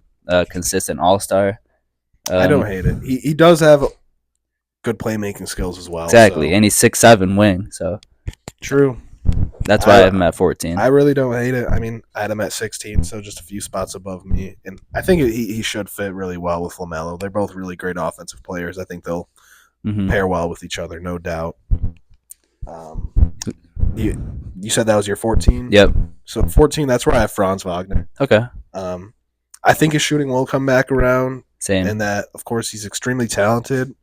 consistent all-star. I don't hate it. He does have good playmaking skills as well. Exactly, so. And he's 6'7" wing, so true. That's why I have him at 14. I really don't hate it. I mean, I had him at 16, so just a few spots above me. And I think he should fit really well with LaMelo. They're both really great offensive players. I think they'll pair well with each other, no doubt. You said that was your 14? Yep. So 14, that's where I have Franz Wagner. Okay. I think his shooting will come back around. Same. And that, of course, he's extremely talented.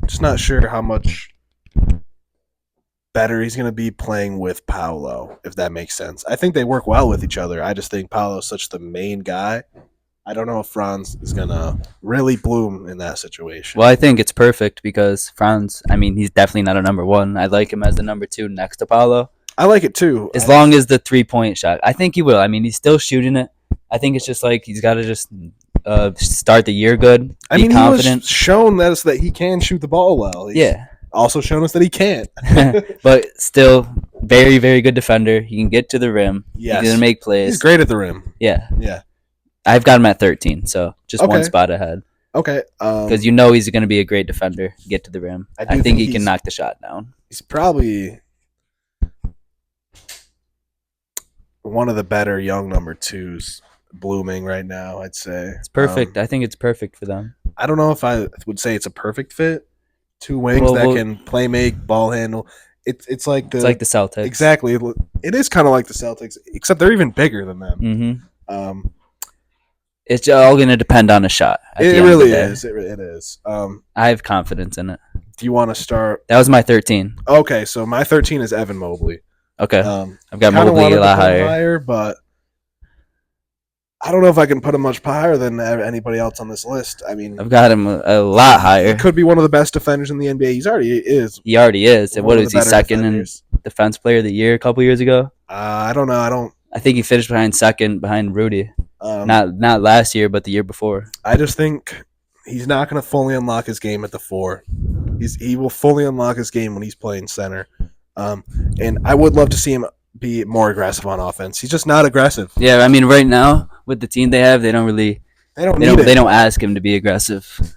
Just not sure how much better he's going to be playing with Paolo, if that makes sense. I think they work well with each other. I just think Paolo's such the main guy. I don't know if Franz is going to really bloom in that situation. Well, I think it's perfect because Franz, I mean, he's definitely not a number 1. I like him as the number 2 next to Paolo. I like it too. As long as the 3-point shot. I think he will. I mean, he's still shooting it. I think it's just like he's got to just start the year good, be confident. He was shown us that he can shoot the ball well. He's also shown us that he can't. But still, very, very good defender. He can get to the rim. Yes. He's going to make plays. He's great at the rim. Yeah. Yeah. I've got him at 13, so just one spot ahead. Okay. Because you know he's going to be a great defender, get to the rim. I think he can knock the shot down. He's probably one of the better young number 2s blooming right now, I'd say. It's perfect. I think it's perfect for them. I don't know if I would say it's a perfect fit. 2 wings that can play make, ball handle. It's like the Celtics. Exactly. It is kind of like the Celtics, except they're even bigger than them. Mm-hmm. It's all going to depend on a shot. It really is. It is. I have confidence in it. Do you want to start? That was my 13. Okay, so my 13 is Evan Mobley. Okay. I've got Mobley a lot higher. But I don't know if I can put him much higher than anybody else on this list. I mean, I've got him a lot higher. He could be one of the best defenders in the NBA. He already is. And what is he, second defenders. In Defense Player of the Year a couple years ago? I don't know. I think he finished second behind Rudy. Not last year, but the year before. I just think he's not going to fully unlock his game at the 4. He will fully unlock his game when he's playing center. And I would love to see him be more aggressive on offense. He's just not aggressive. Yeah, I mean, right now with the team they have, they don't ask him to be aggressive.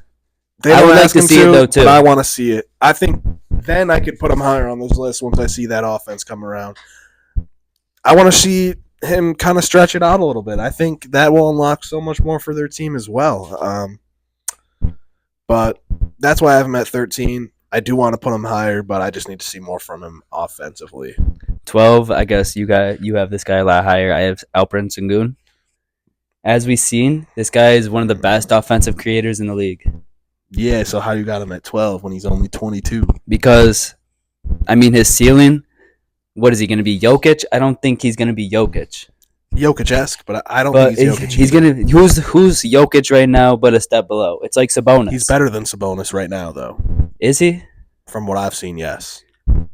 They I don't would like ask to him see it though too. but I want to see it. I think then I could put him higher on this list once I see that offense come around. I want to see him kind of stretch it out a little bit. I think that will unlock so much more for their team as well. But that's why I have him at 13. I do want to put him higher, but I just need to see more from him offensively. 12, I guess you have this guy a lot higher. I have Alperen Sengun. As we've seen, this guy is one of the best offensive creators in the league. Yeah, so how you got him at 12 when he's only 22? Because, I mean, his ceiling, what is he going to be, Jokic? I don't think he's going to be Jokic. Jokic-esque, but I don't think he's Jokic. He's going to who's Jokic right now but a step below? It's like Sabonis. He's better than Sabonis right now, though. Is he? From what I've seen, yes.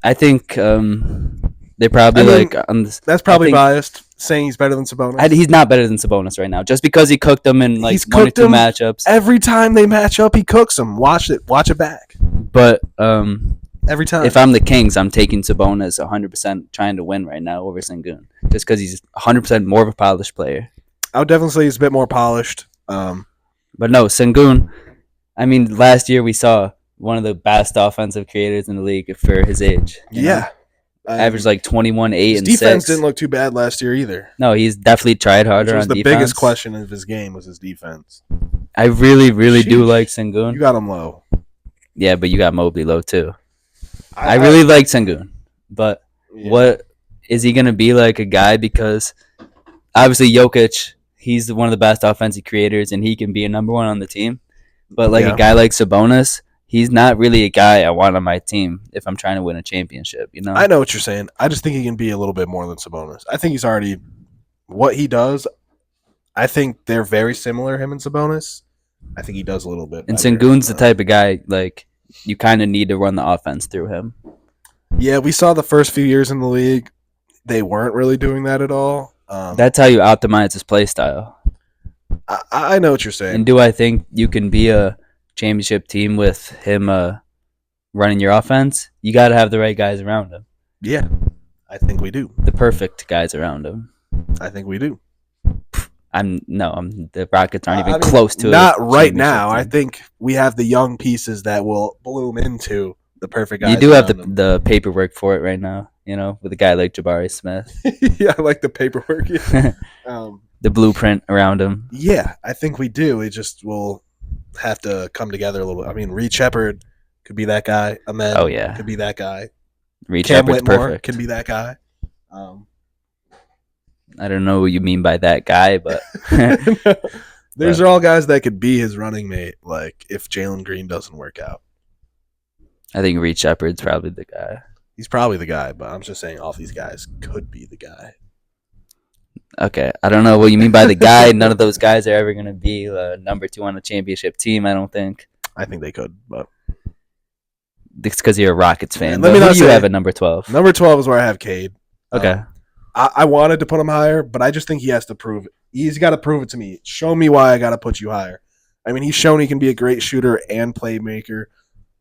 I think they probably that's probably biased, saying he's better than Sabonis. He's not better than Sabonis right now, just because he cooked them in like one or two matchups. Every time they match up, he cooks them. Watch it back. But every time, if I'm the Kings, I'm taking Sabonis 100% trying to win right now over Sengun, just because he's 100% more of a polished player. I would definitely say he's a bit more polished. But no, Sengun. I mean, last year we saw one of the best offensive creators in the league for his age. Yeah. Averaged like 21, 8, and 6. His defense didn't look too bad last year either. No, he's definitely tried harder on defense. The biggest question of his game was his defense. I really, really do like Sengun. You got him low. Yeah, but you got Mobley low too. I really like Sengun. But what is he going to be like a guy? Because obviously Jokic, he's one of the best offensive creators, and he can be a number one on the team. But like a guy like Sabonis, he's not really a guy I want on my team if I'm trying to win a championship, you know? I know what you're saying. I just think he can be a little bit more than Sabonis. I think he's already what he does. I think they're very similar, him and Sabonis. I think he does a little bit. And Sengun's the type of guy, like, you kind of need to run the offense through him. Yeah, we saw the first few years in the league. They weren't really doing that at all. That's how you optimize his play style. I know what you're saying. And do I think you can be a championship team with him running your offense? You got to have the right guys around him. Yeah, I think we do. The perfect guys around him. I think we do. The Rockets aren't even close to it. Not right now. Team. I think we have the young pieces that will bloom into the perfect guys. You do have the paperwork for it right now, you know, with a guy like Jabari Smith. Yeah, I like the paperwork. Yeah. The blueprint around him. Yeah, I think we do. It just will have to come together a little bit. I mean, Reed Shepherd could be that guy. Ahmed could be that guy. Reed Shepherd's perfect. Could be that guy. I don't know what you mean by that guy, but these are all guys that could be his running mate. Like if Jalen Green doesn't work out, I think Reed Shepherd's probably the guy. He's probably the guy, but I'm just saying all these guys could be the guy. Okay, I don't know what you mean by the guy. None of those guys are ever going to be number 2 on a championship team, I don't think. I think they could, but it's because you're a Rockets fan. Let me who not do you have at number 12? Number 12 is where I have Cade. Okay. I wanted to put him higher, but I just think he has to prove it. He's got to prove it to me. Show me why I got to put you higher. I mean, he's shown he can be a great shooter and playmaker,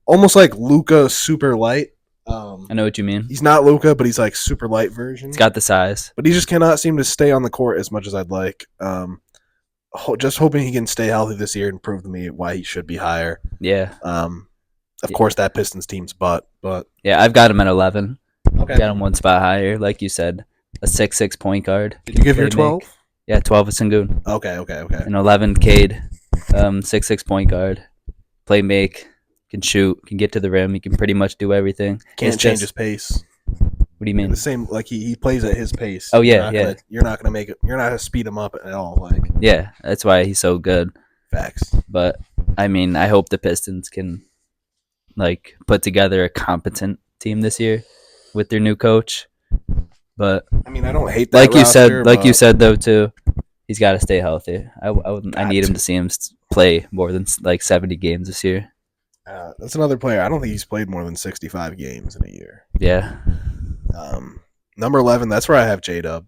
almost like Luka super light. I know what you mean. He's not Luka, but he's like super light version. He's got the size, but he just cannot seem to stay on the court as much as I'd like. Just hoping he can stay healthy this year and prove to me why he should be higher. Yeah. Of course, that Pistons team's but yeah, I've got him at 11. Okay. Got him one spot higher, like you said. A 6'6" point guard. Did you give your 12? Yeah, 12 is Sengun. Okay. And 11, Cade. 6'6" point guard. Play make. Can shoot. Can get to the rim. He can pretty much do everything. Can't change his pace. What do you mean? The same, like he plays at his pace. Oh yeah, You're not gonna make it. You're not gonna speed him up at all. Like yeah, that's why he's so good. Facts. But I mean, I hope the Pistons can like put together a competent team this year with their new coach. But I mean, I don't hate that. Like you said though too, he's got to stay healthy. I need him to see him play more than like 70 games this year. That's another player. I don't think he's played more than 65 games in a year. Yeah. Number 11. That's where I have J-Dub.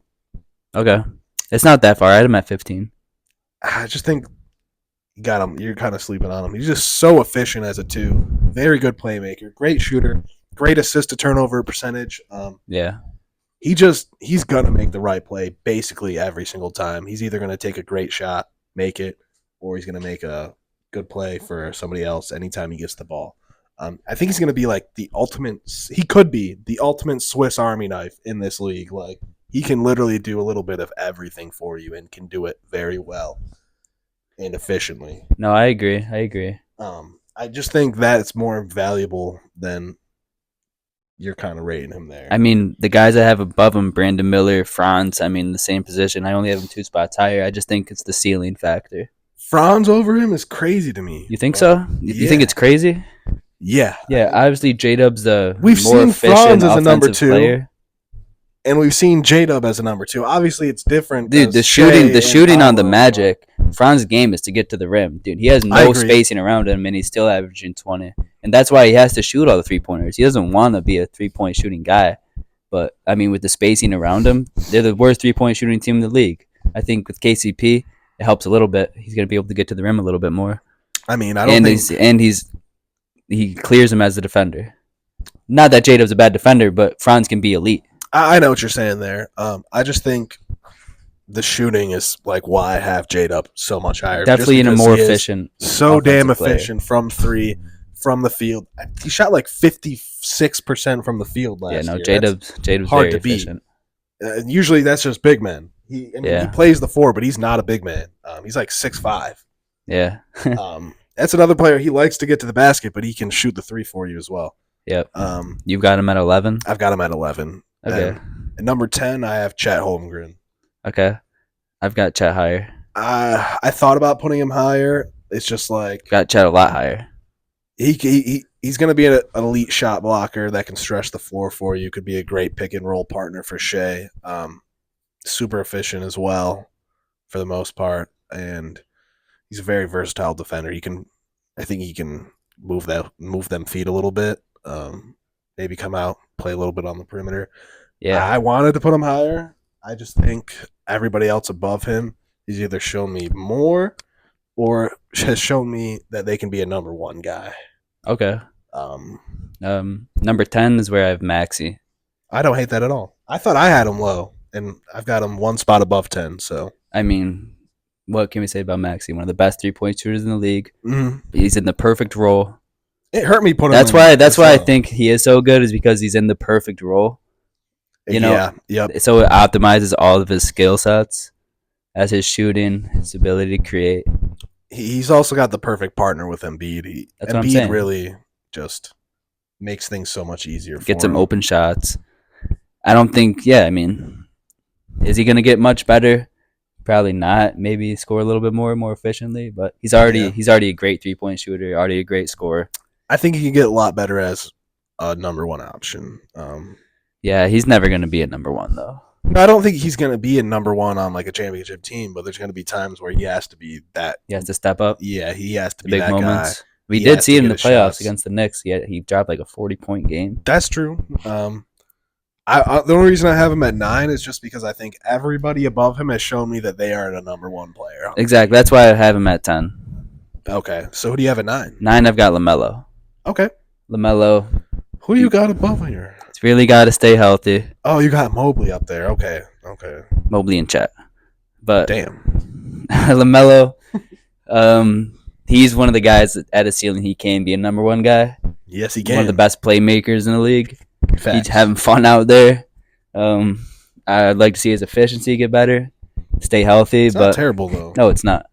Okay, it's not that far. I had him at 15. I just think you got him. You're kind of sleeping on him. He's just so efficient as a 2. Very good playmaker. Great shooter. Great assist to turnover percentage. Yeah. He's gonna make the right play basically every single time. He's either gonna take a great shot, make it, or he's gonna make a good play for somebody else anytime he gets the ball. I think he's going to be like the ultimate. He could be the ultimate Swiss Army knife in this league. Like he can literally do a little bit of everything for you and can do it very well and efficiently. No, I agree. I just think that it's more valuable than you're kind of rating him there. I mean, the guys I have above him, Brandon Miller, Franz, I mean, the same position. I only have him 2 spots higher. I just think it's the ceiling factor. Franz over him is crazy to me. You think so? You think it's crazy? Yeah. Yeah, obviously J-Dub's the We've more seen efficient Franz as a number offensive 2. player. And we've seen J-Dub as a number 2. Obviously, it's different. Dude, the shooting on the Magic, Franz's game is to get to the rim. Dude, he has no spacing around him, and he's still averaging 20. And that's why he has to shoot all the three-pointers. He doesn't want to be a three-point shooting guy. But, I mean, with the spacing around him, they're the worst three-point shooting team in the league. I think with KCP, it helps a little bit. He's going to be able to get to the rim a little bit more. I mean, I don't think... he clears him as a defender. Not that J-Dub's a bad defender, but Franz can be elite. I know what you're saying there. I just think the shooting is like why I have J-Dub so much higher. Definitely in a more efficient, so damn efficient from 3, from the field. He shot like 56% from the field last year. Yeah, no, J-Dub's hard very to beat. Efficient. Usually that's just big men. He plays the 4, but he's not a big man. He's like 6'5". Yeah. That's another player. He likes to get to the basket, but he can shoot the 3 for you as well. Yep. You've got him at 11? I've got him at 11. Okay. At number 10, I have Chet Holmgren. Okay. I've got Chet higher. I thought about putting him higher. It's just like... Got Chet a lot higher. He's going to be an elite shot blocker that can stretch the floor for you. Could be a great pick-and-roll partner for Shea. Super efficient as well for the most part. And he's a very versatile defender. I think he can move them feet a little bit. Maybe come out, play a little bit on the perimeter. Yeah. I wanted to put him higher. I just think everybody else above him has either shown me more or has shown me that they can be a number 1 guy. Okay. Number 10 is where I have Maxey. I don't hate that at all. I thought I had him low, and I've got him 1 spot above 10. So I mean, what can we say about Maxey? One of the best 3-point shooters in the league. Mm-hmm. He's in the perfect role. It hurt me putting him. That's why I think he is so good, is because he's in the perfect role. You know, yeah, yep. So it optimizes all of his skill sets, as his shooting, his ability to create. He's also got the perfect partner with Embiid. That's what I'm saying. Embiid really just makes things so much easier. Gets him open shots. I don't think. Yeah, I mean, is he going to get much better? Probably not. Maybe score a little bit more efficiently. But he's already a great 3-point shooter. Already a great scorer. I think he can get a lot better as a number 1 option. Yeah, he's never going to be a number 1 though. I don't think he's going to be a number 1 on like a championship team, but there's going to be times where he has to be that. He has to step up. Yeah, he has to be big that moments. guy. We did see it in the playoffs against the Knicks. He dropped like a 40-point game. That's true. The only reason I have him at 9 is just because I think everybody above him has shown me that they aren't a number 1 player. Exactly. That's why I have him at 10. Okay. So who do you have at 9? 9, I've got LaMelo. Okay. LaMelo. Who do you got above here? It's really got to stay healthy. Oh, you got Mobley up there. Okay. Mobley and Chet. But damn. LaMelo, he's one of the guys that at a ceiling he can be a number 1 guy. Yes, he can. One of the best playmakers in the league. Facts. He's having fun out there. I'd like to see his efficiency get better, stay healthy. It's not terrible though. No, it's not.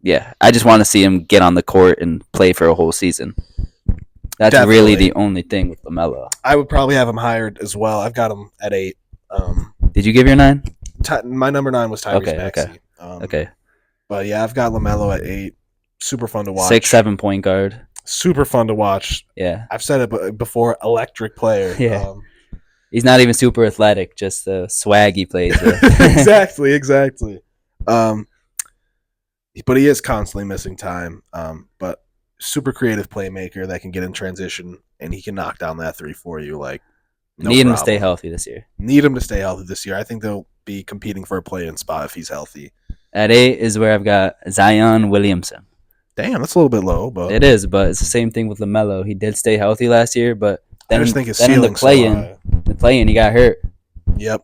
Yeah, I just want to see him get on the court and play for a whole season. That's really the only thing with LaMelo. I would probably have him higher as well. I've got him at 8. Did you give your 9? My number 9 was Tyrese Maxey. Okay. But yeah, I've got LaMelo at 8. Super fun to watch. 6'7" point guard. Super fun to watch. Yeah. I've said it before, electric player. Yeah. He's not even super athletic, just the swag he plays with. Exactly. But he is constantly missing time. But super creative playmaker that can get in transition, and he can knock down that 3 for you. Like, need him to stay healthy this year. I think they'll be competing for a play-in spot if he's healthy. At 8 is where I've got Zion Williamson. Damn, that's a little bit low, but it is. But it's the same thing with LaMelo. He did stay healthy last year, but then, I just think his then in the play-in, he got hurt. Yep.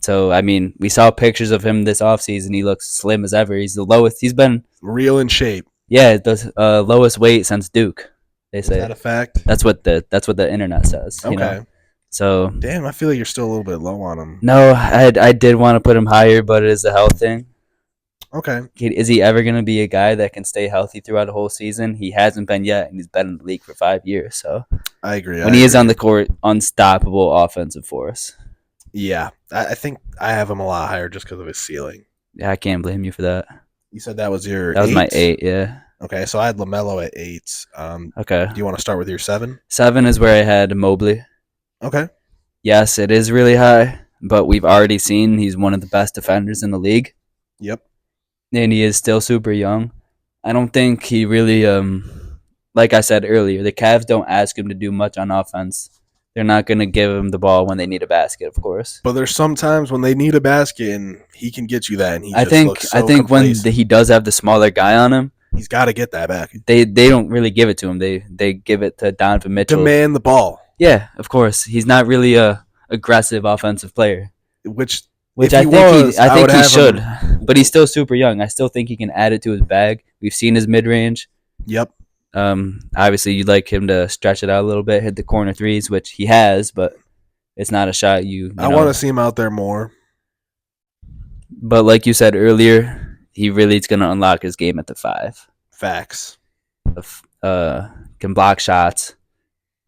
So, I mean, we saw pictures of him this offseason. He looks slim as ever. He's the lowest. He's been, Real in shape. yeah, the lowest weight since Duke. They Is say that a fact? that's what the internet says. You know? Okay. So, Damn, I feel like you're still a little bit low on him. no, I did want to put him higher, but it is a health thing. Okay. Is he ever going to be a guy that can stay healthy throughout a whole season? He hasn't been yet, and he's been in the league for 5 years. So I agree. when he is on the court, unstoppable offensive force. Yeah, I think I have him a lot higher just because of his ceiling. Yeah, I can't blame you for that. You said that was your That was 8? my 8, yeah. Okay, so I had LaMelo at 8. Okay. Do you want to start with your 7? 7 is where I had Mobley. Okay. Yes, it is really high, but we've already seen he's one of the best defenders in the league. Yep. And he is still super young. I don't think he really, like I said earlier, the Cavs don't ask him to do much on offense. They're not going to give him the ball when they need a basket, of course. But there's sometimes when they need a basket and he can get you that, and he I just think looks so I think when complacent. he does have the smaller guy on him, He's got to get that back. they don't really give it to him. They give it to Donovan Mitchell. Demand the ball. Yeah, of course. He's not really a aggressive offensive player, Which which if I think would he have should. him. But he's still super young. I still think he can add it to his bag. We've seen his mid range. Yep. Obviously, you'd like him to stretch it out a little bit, hit the corner threes, which he has, but it's not a shot I want to see him out there more. But like you said earlier, he really is going to unlock his game at the 5. Facts. Can block shots,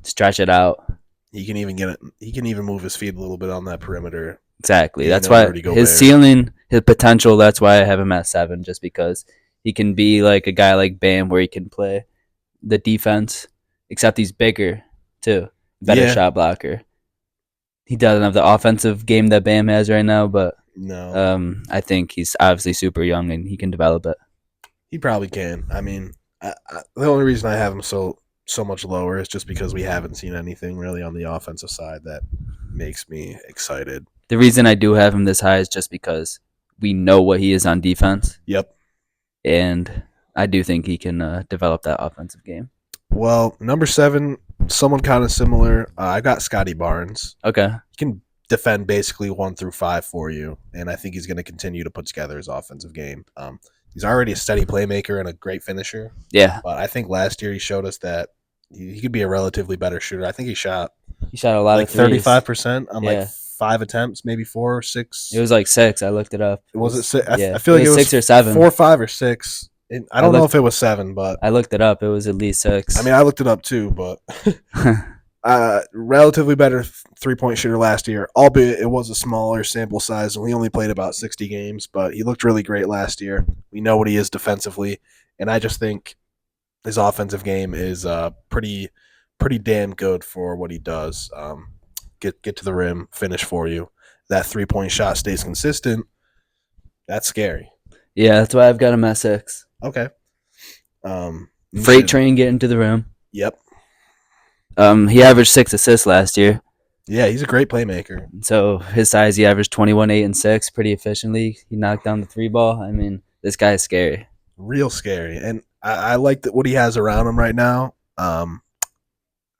stretch it out. He can even get it. He can even move his feet a little bit on that perimeter. Exactly. You That's know, why Rudy Gobert. his ceiling, his potential. That's why I have him at 7, just because he can be like a guy like Bam, where he can play the defense. Except he's bigger too, better shot blocker. He doesn't have the offensive game that Bam has right now, but no. I think he's obviously super young and he can develop it. He probably can. I mean, the only reason I have him so much lower is just because we haven't seen anything really on the offensive side that makes me excited. The reason I do have him this high is just because we know what he is on defense. Yep. And I do think he can develop that offensive game. Well, number 7, someone kind of similar. I got Scotty Barnes. Okay. He can defend basically 1 through 5 for you, and I think he's going to continue to put together his offensive game. He's already a steady playmaker and a great finisher. Yeah. But I think last year he showed us that he could be a relatively better shooter. I think he shot a lot like of threes. 35% on like 5 attempts, maybe 4 or 6. It was like 6. I looked it up. Was it 6? I Yeah. feel like it was 6 or 7. 4, 5, or 6. I don't know if it was 7, but I looked it up. It was at least 6. I mean, I looked it up too, but relatively better 3-point shooter last year, albeit it was a smaller sample size, and we only played about 60 games, but he looked really great last year. We know what he is defensively, and I just think his offensive game is pretty damn good for what he does. Get to the rim, finish for you. That 3-point shot stays consistent. That's scary. Yeah, that's why I've got him at 6. Okay. Freight train getting to the rim. Yep. He averaged 6 assists last year. Yeah, he's a great playmaker. So his size, he averaged 21, 8, and 6 pretty efficiently. He knocked down the 3 ball. I mean, this guy is scary. Real scary. And I like what he has around him right now.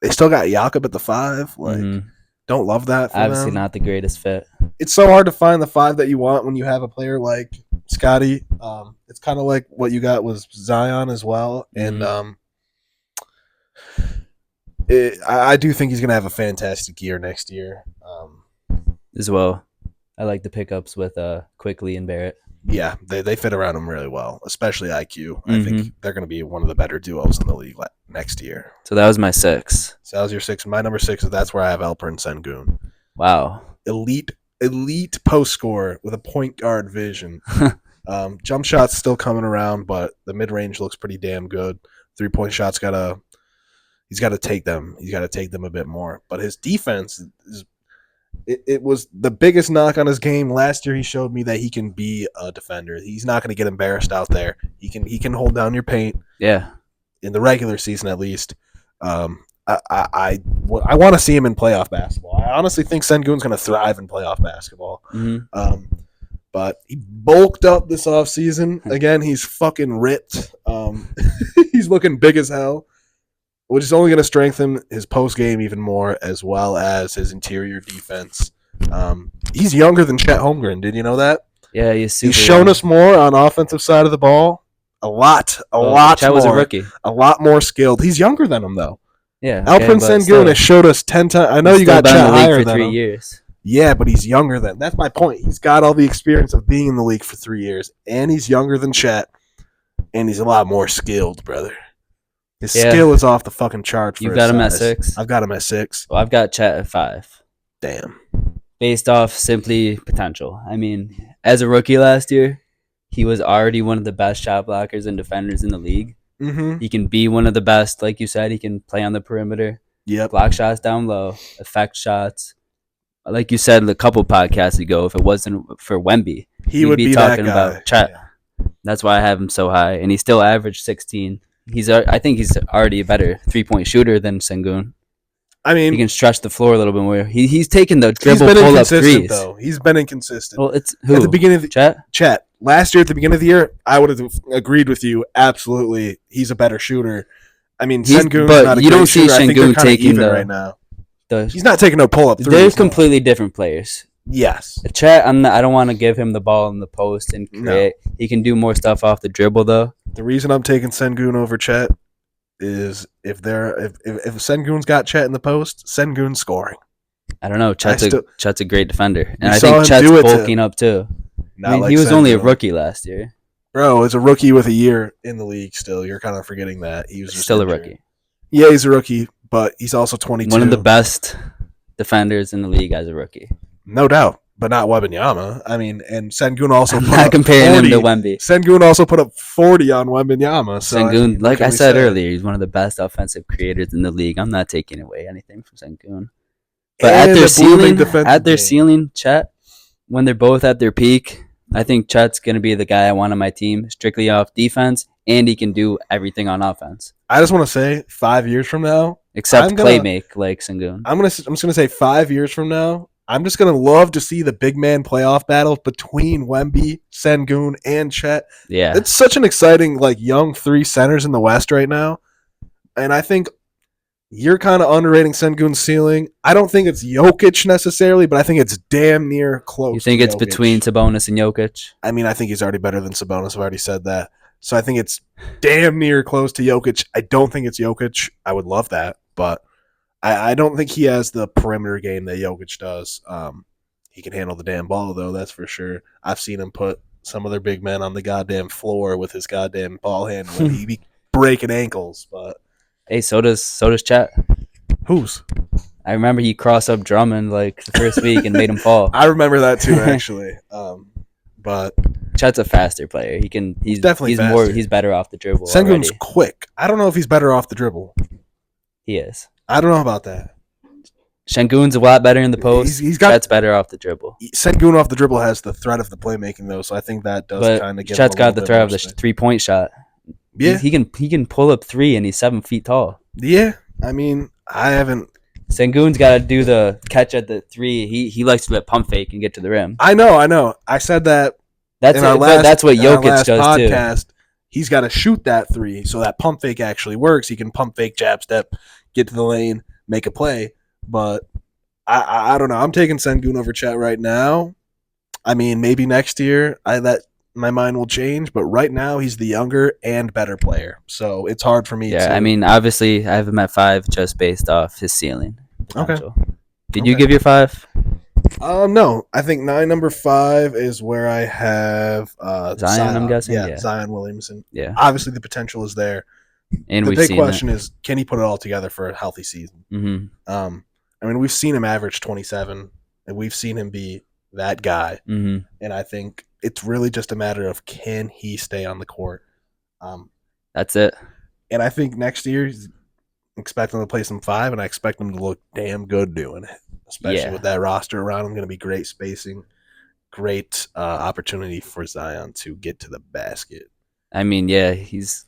They still got Jakob at the 5. Like, don't love that for Obviously them. not the greatest fit. It's so hard to find the 5 that you want when you have a player like Scotty. It's kind of like what you got was Zion as well. And I do think he's going to have a fantastic year next year. As well. I like the pickups with Quickly and Barrett. Yeah, they fit around him really well, especially IQ. I think they're going to be one of the better duos in the league next year. So that was my 6. So that was your 6. My number 6 is that's where I have Alperen Sengun. Wow. Elite post scorer with a point guard vision. Jump shots still coming around, but the mid range looks pretty damn good. 3-point shots he's got to take them. He's got to take them a bit more. But his defense it was the biggest knock on his game last year. He showed me that he can be a defender. He's not going to get embarrassed out there. He can hold down your paint. Yeah. In the regular season, at least. I want to see him in playoff basketball. I honestly think Sengun's going to thrive in playoff basketball. But he bulked up this offseason. Again, he's fucking ripped. He's looking big as hell, which is only going to strengthen his post game even more, as well as his interior defense. He's younger than Chet Holmgren. Did you know that? Yeah, he's shown young. us more on offensive side of the ball. A lot Chet more. was a rookie. A lot more skilled. He's younger than him though. Yeah, Alperen Sengun has showed us 10 times. I know you got Chet higher than him. 3 years. Yeah, but he's younger than. That's my point. He's got all the experience of being in the league for 3 years, and he's younger than Chet, and he's a lot more skilled, brother. His skill is off the fucking charts. You got him at 6. I've got him at 6. Well, I've got Chet at 5. Damn. Based off simply potential. I mean, as a rookie last year, he was already one of the best shot blockers and defenders in the league. Mm-hmm. He can be one of the best, like you said. He can play on the perimeter. Yep. Block shots down low, affect shots. Like you said a couple podcasts ago, if it wasn't for Wemby, he would be talking about Chet. Yeah. That's why I have him so high, and he still averaged 16. I think he's already a better 3-point shooter than Sengun. I mean, he can stretch the floor a little bit more. He's taking the dribble pull up threes. Though he's been inconsistent. Well, it's who? At the beginning of the Chet. Last year at the beginning of the year, I would have agreed with you. Absolutely, he's a better shooter. I mean, Sengun's not a you don't see Sengun taking the right now. He's not taking no pull up threes. They're completely different players. Yes. Chet, I don't want to give him the ball in the post and create. No. He can do more stuff off the dribble though. The reason I'm taking Sengun over Chet is if Sengun's got Chet in the post, Sengun's scoring. I don't know. Chet's a great defender, and I think Chet's bulking up too. He was only a rookie last year. Bro, as a rookie with a year in the league still, you're kind of forgetting that. He was just still a rookie. Yeah, he's a rookie, but he's also 22. One of the best defenders in the league as a rookie. No doubt, but not Wembanyama. I mean, and Sengun also put not up comparing 40. him to Wemby. Sengun also put up 40 on Wembanyama. So Sengun, like I said earlier, he's one of the best offensive creators in the league. I'm not taking away anything from Sengun. But at their ceiling, Chet, when they're both at their peak, I think Chet's going to be the guy I want on my team, strictly off defense, and he can do everything on offense. I just want to say 5 years from now, except make like Sengun. I'm just going to say 5 years from now, I'm just going to love to see the big man playoff battle between Wemby, Sengun, and Chet. Yeah. It's such an exciting, young 3 centers in the West right now. And I think you're kind of underrating Sengun's ceiling. I don't think it's Jokic necessarily, but I think it's damn near close. You think it's between Sabonis and Jokic? I mean, I think he's already better than Sabonis. I've already said that. So I think it's damn near close to Jokic. I don't think it's Jokic. I would love that, but I don't think he has the perimeter game that Jokic does. He can handle the damn ball, though, that's for sure. I've seen him put some other big men on the goddamn floor with his goddamn ball handling. He be breaking ankles, but hey, so does Chet. Whose? I remember he crossed up Drummond the first week and made him fall. I remember that too, actually. But Chet's a faster player. He's definitely faster. He's better off the dribble. Sengun's quick. I don't know if he's better off the dribble. He is. I don't know about that. Sengun's a lot better in the post. Chet's better off the dribble. Sengun off the dribble has the threat of the playmaking though, so I think that does kind of get. Chet's got the threat of the 3-point shot. Yeah, he can pull up 3 and he's 7 feet tall. Yeah, I mean, I haven't. Sengun's got to do the catch at the 3. He likes to let pump fake and get to the rim. I know. I said that. That's what Jokic does podcast, too. He's got to shoot that 3 so that pump fake actually works. He can pump fake, jab step, get to the lane, make a play. But I don't know. I'm taking Sengun over Chet right now. I mean, maybe next year my mind will change, but right now he's the younger and better player. So it's hard for me to... I mean, obviously I have him at 5 just based off his ceiling potential. Okay. Did you give your 5? No. I think number 5 is where I have Zion, I'm guessing? Yeah, Zion Williamson. Yeah. Obviously the potential is there. And the big question is, can he put it all together for a healthy season? Mm-hmm. I mean, we've seen him average 27, and we've seen him be that guy. Mm-hmm. And I think it's really just a matter of, can he stay on the court? That's it. And I think next year, expect him to play some 5, and I expect him to look damn good doing it, especially with that roster around him. Going to be great spacing, great opportunity for Zion to get to the basket. I mean, yeah,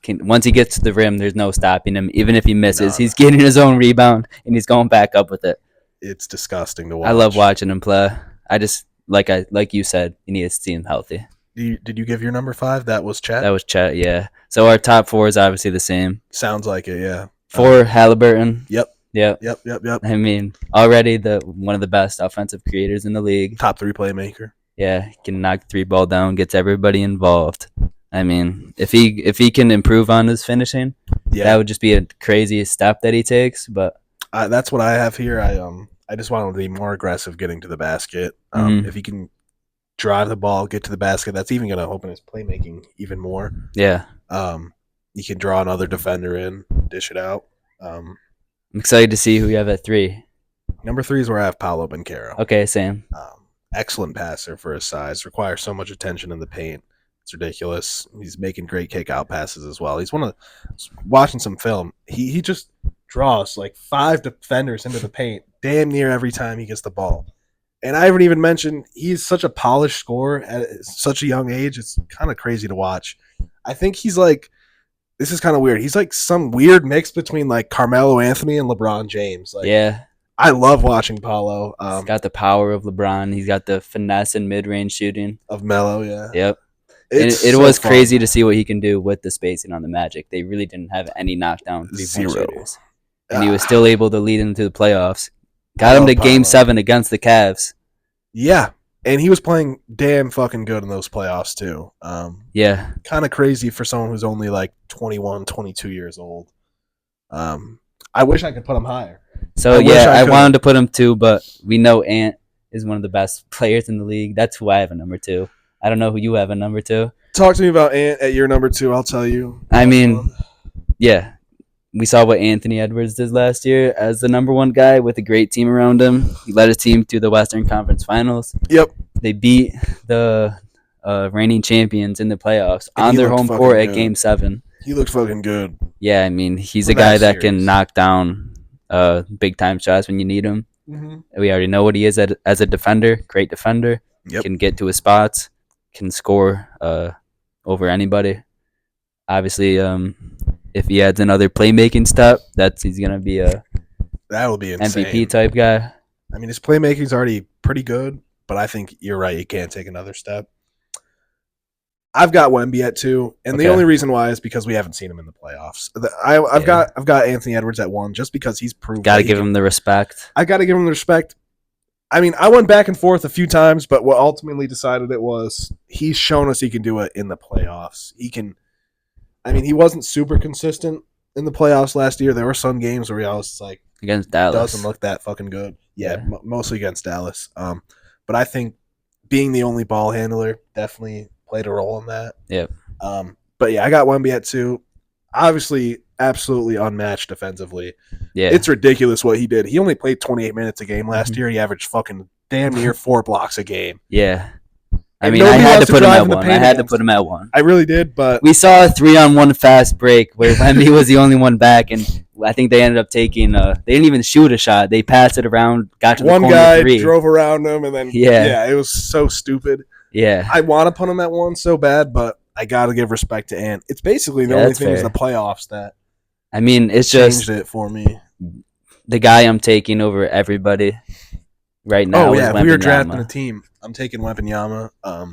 once he gets to the rim, there's no stopping him. Even if he misses, he's getting his own rebound, and he's going back up with it. It's disgusting to watch. I love watching him play. I just, like you said, you need to see him healthy. Did you give your number 5? That was Chet? That was Chet, yeah. So our top 4 is obviously the same. Sounds like it, yeah. 4, Halliburton. Yep. Yep. Yep. I mean, already one of the best offensive creators in the league. Top 3 playmaker. Yeah, he can knock the 3 ball down, gets everybody involved. I mean, if he can improve on his finishing, that would just be a crazy step that he takes. But that's what I have here. I just want him to be more aggressive getting to the basket. If he can drive the ball, get to the basket, that's even going to open his playmaking even more. Yeah. You can draw another defender in, dish it out. I'm excited to see who you have at 3. Number 3 is where I have Paolo Banchero. Okay, same. Excellent passer for his size. Requires so much attention in the paint. It's ridiculous. He's making great kick-out passes as well. He's watching some film. He just draws like 5 defenders into the paint damn near every time he gets the ball. And I haven't even mentioned he's such a polished scorer at such a young age. It's kind of crazy to watch. I think he's like, this is kind of weird. He's like some weird mix between like Carmelo Anthony and LeBron James. Like, yeah. I love watching Paolo. He's got the power of LeBron. He's got the finesse and mid-range shooting of Melo, yeah. Yep. It so was fun. Crazy to see what he can do with the spacing on the Magic. They really didn't have any knockdown three-point shooters. And he was still able to lead into the playoffs. Got him to Game 7 against the Cavs. Yeah. And he was playing damn fucking good in those playoffs, too. Yeah. Kind of crazy for someone who's only like 21, 22 years old. I wish I could put him higher. So, I wanted to put him 2, but we know Ant is one of the best players in the league. That's who I have a number 2. I don't know who you have a number 2. Talk to me about Ant at your number 2. I'll tell you. I mean, yeah. We saw what Anthony Edwards did last year as the number 1 guy with a great team around him. He led his team to the Western Conference Finals. Yep. They beat the reigning champions in the playoffs on their home court at Game 7. He looked fucking good. Yeah, I mean, he's a guy that can knock down big-time shots when you need him. Mm-hmm. We already know what he is as a defender. Great defender. Yep. Can get to his spots. Can score over anybody. Obviously, if he adds another playmaking step, he's gonna be that will be insane. MVP type guy. I mean, his playmaking's already pretty good, but I think you're right. He can't take another step. I've got Wemby at 2, and the only reason why is because we haven't seen him in the playoffs. I've got Anthony Edwards at 1 just because he's proved. Got to give him the respect. I got to give him the respect. I mean, I went back and forth a few times, but what ultimately decided it was he's shown us he can do it in the playoffs. He can. I mean, he wasn't super consistent in the playoffs last year. There were some games where he was like against Dallas doesn't look that fucking good. Yeah. Mostly against Dallas. But I think being the only ball handler definitely played a role in that. Yep. But yeah, I got Wemby at 2. Obviously, absolutely unmatched defensively. Yeah. It's ridiculous what he did. He only played 28 minutes a game last year. He averaged fucking damn near 4 blocks a game. Yeah. I mean, I had to put him at 1. I really did, but we saw a 3-on-1 fast break where Wemby was the only one back, and I think they ended up taking. They didn't even shoot a shot; they passed it around, got to the corner. One guy drove around him, and then yeah, it was so stupid. Yeah, I want to put him at 1 so bad, but I got to give respect to Ant. It's basically the only thing is the playoffs that. I mean, it's changed it for me. The guy I'm taking over everybody right now. Oh yeah, if we were drafting a team, I'm taking Wembanyama.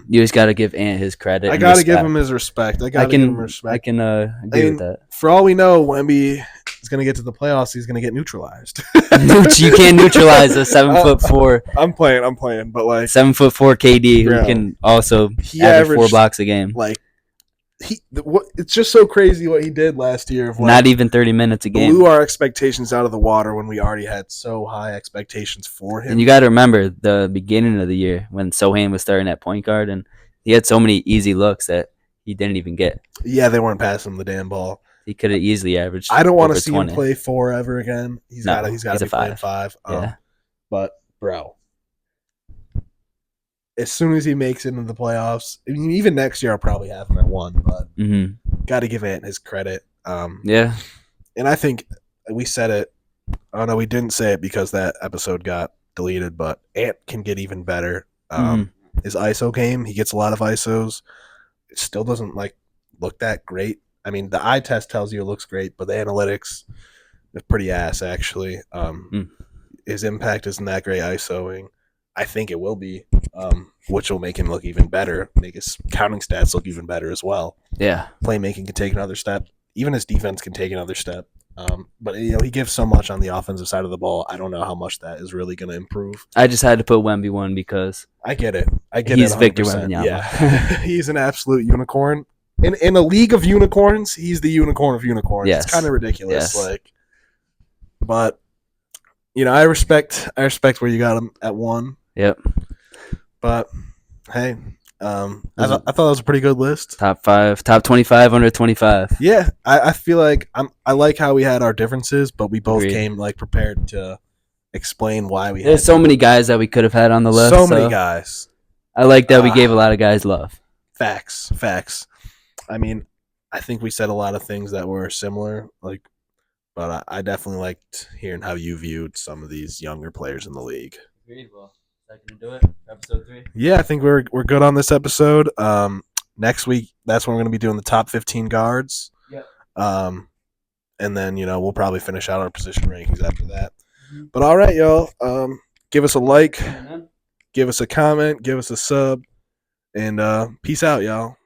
You just got to give Ant his credit. I got to give him his respect. I got to give him respect. I can agree with that. For all we know, Wemby is going to get to the playoffs. He's going to get neutralized. You can't neutralize a 7'4". I'm playing, but like 7'4" KD who can also average 4 blocks a game. Like it's just so crazy what he did last year. Of not even 30 minutes a game. Blew our expectations out of the water when we already had so high expectations for him. And you got to remember the beginning of the year when Sohan was starting at point guard, and he had so many easy looks that he didn't even get. Yeah, they weren't passing him the damn ball. He could have easily averaged. I don't want to see 20. him play 4 ever again. He's got to be playing 5. Yeah. But bro, as soon as he makes it into the playoffs, I mean, even next year I'll probably have him at 1, but got to give Ant his credit. Yeah. And I think we said it. Oh, no, we didn't say it because that episode got deleted, but Ant can get even better. His ISO game, he gets a lot of ISOs. It still doesn't look that great. I mean, the eye test tells you it looks great, but the analytics is pretty ass, actually. His impact isn't that great ISOing. I think it will be, which will make him look even better, make his counting stats look even better as well. Yeah. Playmaking can take another step. Even his defense can take another step. But he gives so much on the offensive side of the ball. I don't know how much that is really going to improve. I just had to put Wemby 1 because I get it. he's Victor 100%. Wembanyama. Yeah, he's an absolute unicorn. In a league of unicorns, he's the unicorn of unicorns. Yes. It's kind of ridiculous. Yes. But I respect where you got him at 1. Yep. But hey, I thought that was a pretty good list. Top 5, top 25 under 25. Yeah, I feel like I like how we had our differences, but we both Agreed. came prepared to explain why we. There's so many guys that we could have had on the list. So many guys. I like that we gave a lot of guys love. Facts. I mean, I think we said a lot of things that were similar, but I definitely liked hearing how you viewed some of these younger players in the league. Agreed. Well, is that gonna do it for episode 3? Yeah, I think we're good on this episode. Next week, that's when we're gonna be doing the top 15 guards. Yep. And then we'll probably finish out our position rankings after that. Mm-hmm. But all right, y'all. Give us a like, give us a comment, give us a sub, and peace out, y'all.